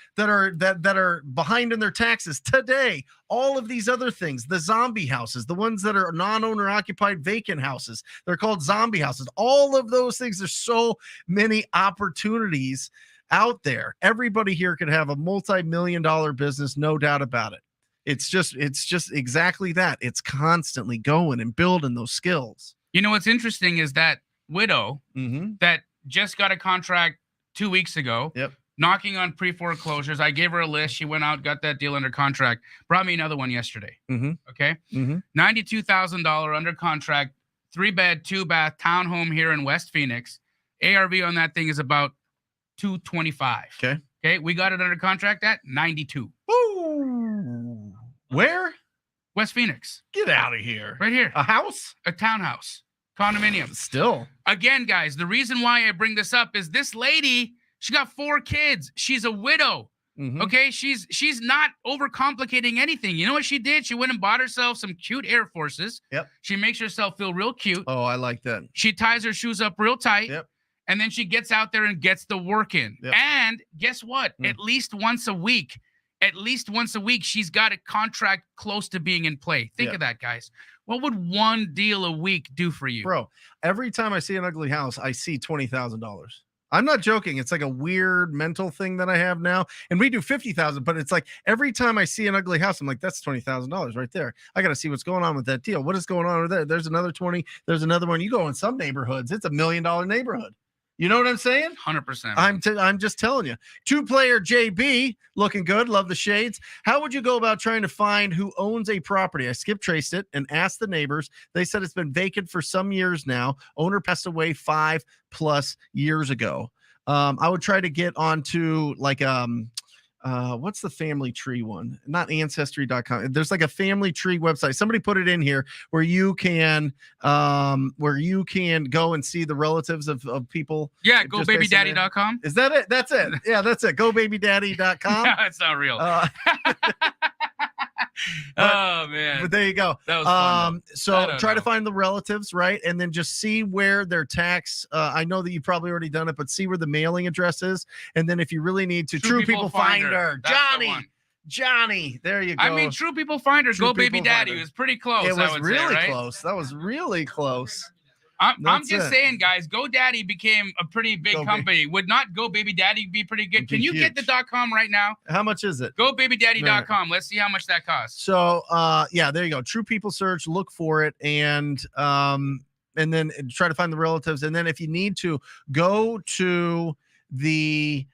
behind in their taxes today, all of these other things, the zombie houses, the ones that are non-owner occupied vacant houses, they're called zombie houses. All of those things, there's so many opportunities out there. Everybody here could have a multi-million-dollar business, no doubt about it. It's just exactly that. It's constantly going and building those skills.
You know what's interesting is that widow that just got a contract 2 weeks ago, knocking on pre-foreclosures. I gave her a list. She went out, got that deal under contract, brought me another one yesterday. Okay. $92,000 under contract, 3-bed, 2-bath townhome here in West Phoenix. ARV on that thing is about $225. Okay. We got it under contract at $92.
Ooh. Where?
West Phoenix.
Get out of here.
Right here.
A house?
A townhouse. Condominium.
Still.
Again, guys, the reason why I bring this up is this lady, she got 4 kids. She's a widow.
Mhm.
Okay, she's not overcomplicating anything. You know what she did? She went and bought herself some cute Air Forces.
Yep.
She makes herself feel real cute.
Oh, I like that.
She ties her shoes up real tight.
Yep.
And then she gets out there and gets the work in.
Yep.
And guess what? At least once a week, she's got a contract close to being in play. Think of that, guys. What would one deal a week do for you?
Bro, every time I see an ugly house, I see $20,000. I'm not joking. It's like a weird mental thing that I have now. And we do 50,000, but it's like every time I see an ugly house, I'm like, that's $20,000 right there. I got to see what's going on with that deal. What is going on over there? There's another 20. There's another one. You go in some neighborhoods, it's $1 million neighborhood. You know what I'm saying?
100%.
I'm just telling you. 2-player JB, looking good. Love the shades. How would you go about trying to find who owns a property? I skip traced it and asked the neighbors. They said it's been vacant for some years now. Owner passed away 5+ years ago. I would try to get onto like what's the family tree one? Not ancestry.com. There's like a family tree website. Somebody put it in here where you can go and see the relatives of people.
Yeah, gobabydaddy.com.
Is that it? That's it. Yeah, that's it. Gobabydaddy.com.
No, it's not real. Oh man.
But there you go.
That was fun,
so try to find the relatives, right? And then just see where their tax, I know that you've probably already done it, but see where the mailing address is. And then if you really need to, True People Finder. Johnny, there you go.
I mean, True People Finder,
True
Go Baby
People
Daddy.
Finder.
It was pretty close.
It was really
right?
close. That was really close.
I'm just saying, guys, GoDaddy became a pretty big company. Would not Go Baby Daddy be pretty good? Can you get the .com right now?
How much is it?
GoBabyDaddy.com. Let's see how much that costs.
So, yeah, there you go. True People search, look for it, and then try to find the relatives. And then if you need to, go to the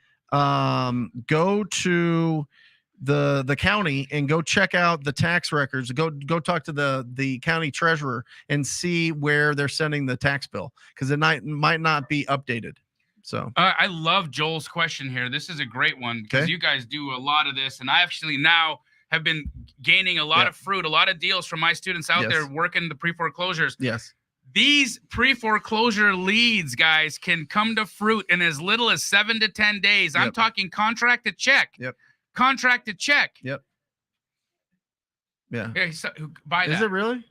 the county and go check out the tax records. Go talk to the county treasurer and see where they're sending the tax bill, because it might not be updated. So
I love Joel's question here. This is a great one because you guys do a lot of this, and I actually now have been gaining a lot of fruit, a lot of deals from my students out there working the pre-foreclosures.
Yes.
These pre-foreclosure leads, guys, can come to fruit in as little as 7 to 10 days. I'm talking contract to check.
Yep.
Contract to check.
Yep. Yeah.
So, buy that.
Is it really?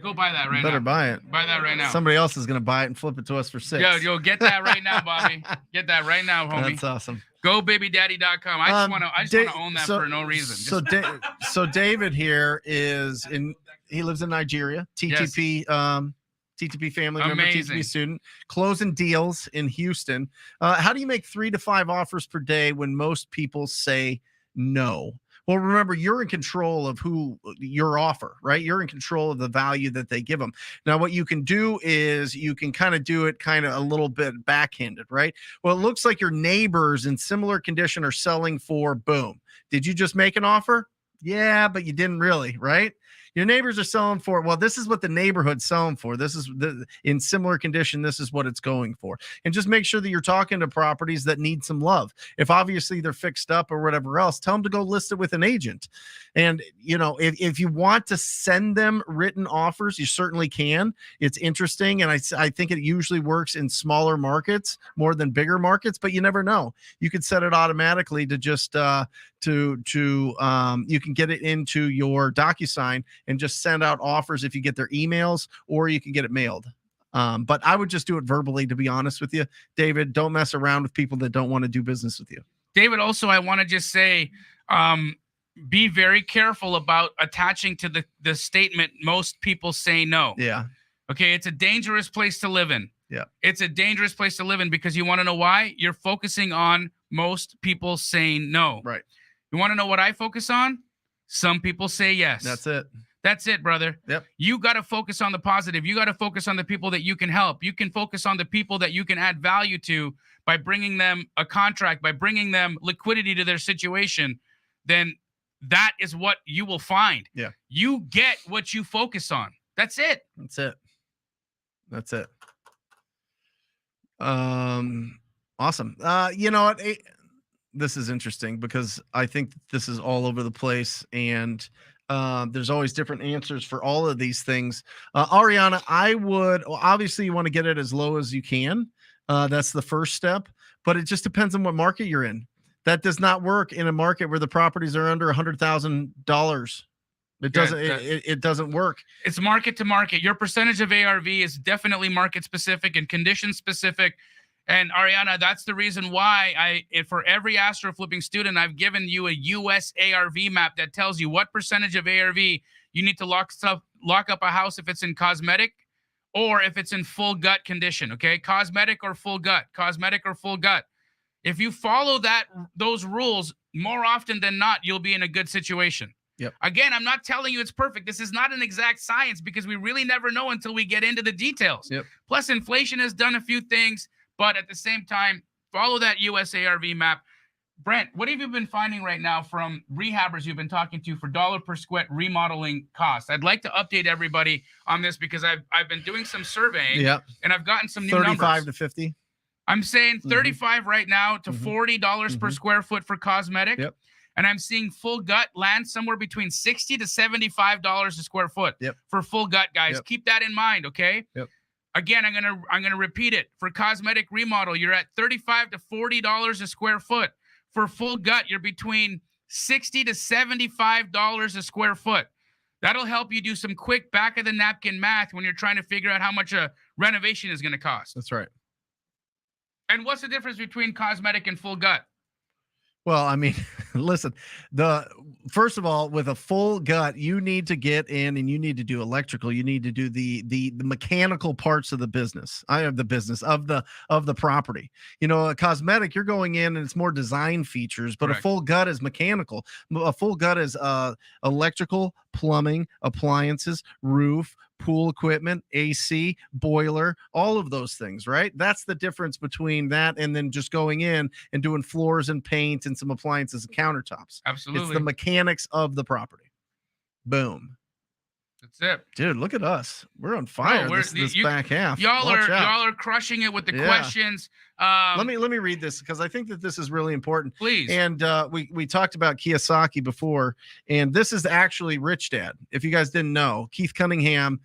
Go buy that right now.
Better buy it.
Buy that right now.
Somebody else is going to buy it and flip it to us for $6.
Yo, get that right now, Bobby. Get that right now, homie.
That's awesome.
GoBabyDaddy.com. I just want to own that for no reason.
So David here is he lives in Nigeria. TTP TTP family member, TTP student, closing deals in Houston. How do you make 3 to 5 offers per day when most people say no? Well, remember, you're in control of who your offer, right? You're in control of the value that they give them. Now, what you can do is you can kind of do it kind of a little bit backhanded, right? Well, it looks like your neighbors in similar condition are selling for boom. Did you just make an offer? Yeah, but you didn't really, right? Your neighbors are selling for, well, this is what the neighborhood's selling for. This is in similar condition. This is what it's going for. And just make sure that you're talking to properties that need some love. If obviously they're fixed up or whatever else, tell them to go list it with an agent. And, you know, if you want to send them written offers, you certainly can. It's interesting. And I think it usually works in smaller markets more than bigger markets, but you never know. You could set it automatically to just, you can get it into your DocuSign and just send out offers if you get their emails, or you can get it mailed. But I would just do it verbally, to be honest with you. David, don't mess around with people that don't want to do business with you.
David, also, I want to just say, be very careful about attaching to the statement, most people say no.
Yeah.
Okay. It's a dangerous place to live in.
Yeah.
It's a dangerous place to live in because you want to know why? You're focusing on most people saying no.
Right.
You want to know what I focus on? Some people say yes.
That's it.
That's it, brother.
Yep.
You got to focus on the positive. You got to focus on the people that you can help. You can focus on the people that you can add value to by bringing them a contract, by bringing them liquidity to their situation. Then that is what you will find.
Yeah. You
get what you focus on. That's it.
That's it. That's it. Awesome. You know what? This is interesting because I think this is all over the place, and there's always different answers for all of these things. Ariana, obviously you want to get it as low as you can. That's the first step, but it just depends on what market you're in. That does not work in a market where the properties are under $100,000. It doesn't. It doesn't work.
It's market to market. Your percentage of ARV is definitely market specific and condition specific. And Ariana, that's the reason why for every Astro flipping student, I've given you a US ARV map that tells you what percentage of ARV you need to lock up a house if it's in cosmetic or if it's in full gut condition. Okay, cosmetic or full gut, cosmetic or full gut. If you follow those rules, more often than not, you'll be in a good situation.
Yep.
Again, I'm not telling you it's perfect. This is not an exact science because we really never know until we get into the details.
Yep.
Plus, inflation has done a few things, but at the same time, follow that US ARV map. Brent, what have you been finding right now from rehabbers you've been talking to for dollar per square remodeling costs? I'd like to update everybody on this because I've been doing some surveying and I've gotten some new numbers.
35 to 50.
I'm saying 35 right now to $40 per square foot for cosmetic.
Yep.
And I'm seeing full gut land somewhere between $60 to $75 a square foot for full gut, guys.
Yep.
Keep that in mind, okay?
Yep.
Again, I'm gonna repeat it. For cosmetic remodel, you're at $35 to $40 a square foot. For full gut, you're between $60 to $75 a square foot. That'll help you do some quick back of the napkin math when you're trying to figure out how much a renovation is going to cost.
That's right.
And what's the difference between cosmetic and full gut?
Well, I mean, listen, first of all, with a full gut, you need to get in and you need to do electrical. You need to do the mechanical parts of the business. Of the property. You know, a cosmetic, you're going in and it's more design features, but
Correct.
A full gut is mechanical. A full gut is electrical, plumbing, appliances, roof, pool equipment, AC, boiler, all of those things, right? That's the difference between that and then just going in and doing floors and paint and some appliances and countertops.
Absolutely.
It's the mechanics of the property. Boom.
That's it.
Dude, look at us. We're on fire this back half.
Y'all are crushing it with the questions.
Let me read this because I think that this is really important.
Please.
And we talked about Kiyosaki before, and this is actually Rich Dad. If you guys didn't know, Keith Cunningham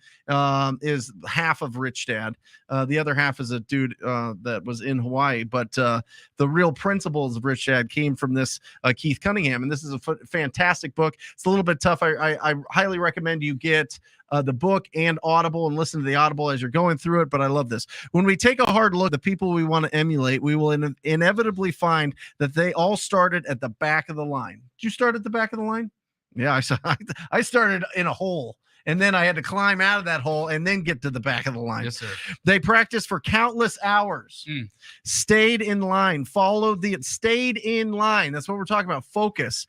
is half of Rich Dad. The other half is a dude that was in Hawaii, but the real principles of Rich Dad came from this Keith Cunningham, and this is a fantastic book. It's a little bit tough. I highly recommend you get the book and Audible and listen to the Audible as you're going through it. But I love this. When we take a hard look at the people we want to emulate, we will inevitably find that they all started at the back of the line. Did you start at the back of the line? Yeah, I started in a hole. And then I had to climb out of that hole and then get to the back of the line.
Yes, sir.
They practiced for countless hours, stayed in line, stayed in line. That's what we're talking about. Focus.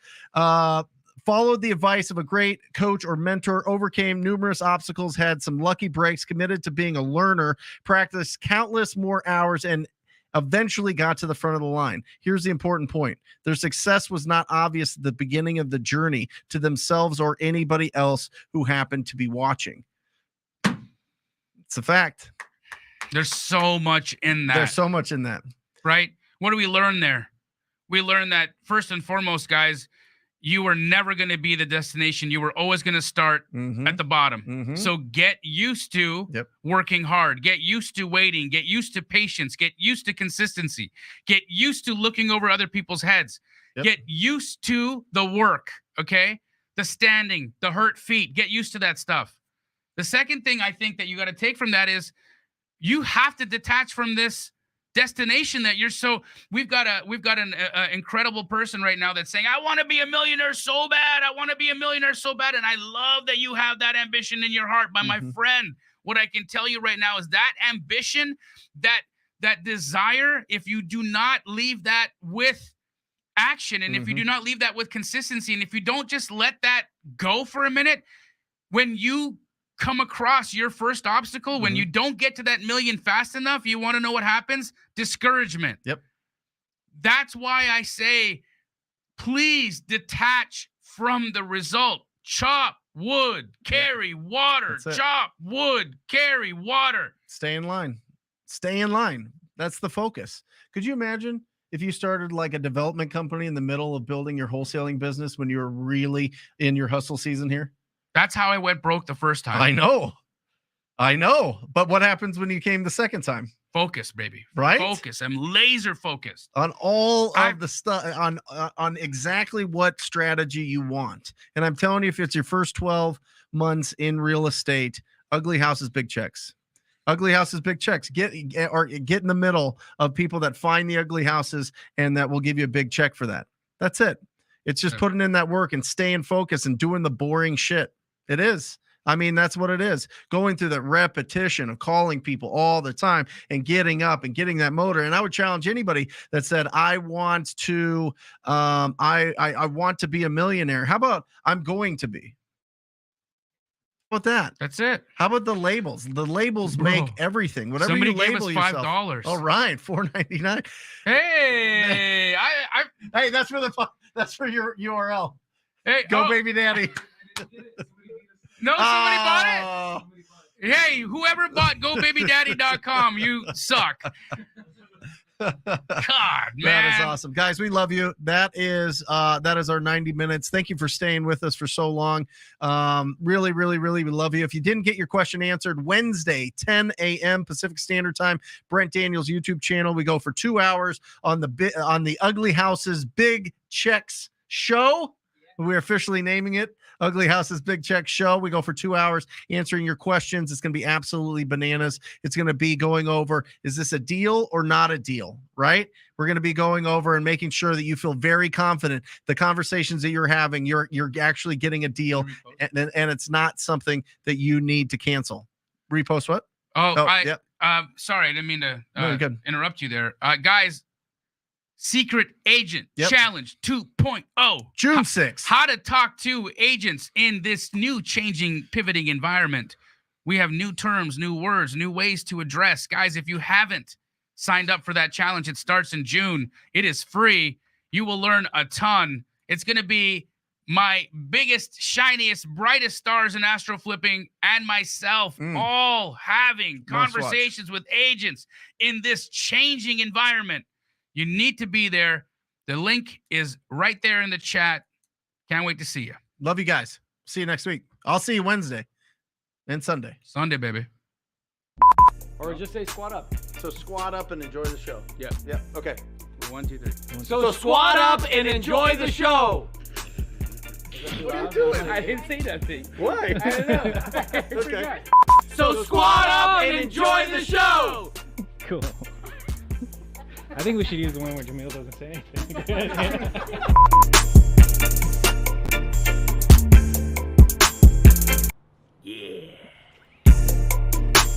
Followed the advice of a great coach or mentor, overcame numerous obstacles, had some lucky breaks, committed to being a learner, practiced countless more hours, and eventually got to the front of the line. Here's the important point. Their success was not obvious at the beginning of the journey to themselves or anybody else who happened to be watching. It's a fact.
There's so much in that.
There's so much in that.
Right? What do we learn there? We learn that first and foremost, guys, you were never going to be the destination. You were always going to start at the bottom. So get used to working hard. Get used to waiting. Get used to patience. Get used to consistency. Get used to looking over other people's heads. Get used to the work, okay? The standing, the hurt feet. Get used to that stuff. The second thing I think that you got to take from that is you have to detach from this destination that you're we've got an incredible person right now that's saying, I want to be a millionaire so bad. I want to be a millionaire so bad. And I love that you have that ambition in your heart. But my friend, what I can tell you right now is that ambition, that desire, if you do not leave that with action, and if you do not leave that with consistency, and if you don't just let that go for a minute, when you come across your first obstacle, when you don't get to that million fast enough, you want to know what happens? Discouragement. That's why I say, please detach from the result. Chop wood, carry water. Chop wood, carry water.
Stay in line. Stay in line. That's the focus. Could you imagine if you started like a development company in the middle of building your wholesaling business when you were really in your hustle season here?
That's how I went broke the first time.
I know. But what happens when you came the second time?
Focus, baby.
Right?
Focus. I'm laser focused.
On all of the stuff, on exactly what strategy you want. And I'm telling you, if it's your first 12 months in real estate, ugly houses, big checks. Ugly houses, big checks. Get in the middle of people that find the ugly houses and that will give you a big check for that. That's it. It's just putting in that work and staying focused and doing the boring shit. It is. I mean, that's what it is. Going through that repetition of calling people all the time and getting up and getting that motor. And I would challenge anybody that said, I want to, I want to be a millionaire. How about I'm going to be? How about that?
That's it.
How about the labels? The labels
Bro,
make everything. Whatever
somebody
you
gave
label
us
yourself.
$5.
All right, $4.99.
Hey,
Hey, that's for your URL.
hey,
Go baby daddy.
No, somebody bought it. Hey, whoever bought GoBabyDaddy.com, you suck. God, man.
That is awesome. Guys, we love you. That is our 90 minutes. Thank you for staying with us for so long. Really, really, really, we love you. If you didn't get your question answered, Wednesday, 10 a.m. Pacific Standard Time, Brent Daniels YouTube channel. We go for 2 hours on the Ugly Houses Big Checks Show. We're officially naming it Ugly Houses Big Check Show. We go for 2 hours answering your questions. It's going to be absolutely bananas. It's going to be going over, is this a deal or not a deal, right? We're going to be going over and making sure that you feel very confident the conversations that you're having, you're actually getting a deal, and it's not something that you need to cancel. Repost what?
Yep. Sorry, I didn't mean to interrupt you there. Guys, Secret Agent Challenge 2.0.
June 6th.
How to talk to agents in this new changing, pivoting environment. We have new terms, new words, new ways to address. Guys, if you haven't signed up for that challenge, it starts in June. It is free. You will learn a ton. It's going to be my biggest, shiniest, brightest stars in astro flipping and myself all having conversations with agents in this changing environment. You need to be there. The link is right there in the chat. Can't wait to see you.
Love you guys. See you next week. I'll see you Wednesday and Sunday.
Sunday, baby.
Or just say squat up.
So squat up and enjoy the show.
Yeah.
Yeah. Okay.
1, 2, 3.
So squat up and enjoy the show.
What are you doing?
I didn't say that thing.
Why?
I don't know.
Okay.
So squat up and enjoy the show.
Cool. I think we should use the one where Jamil doesn't say anything.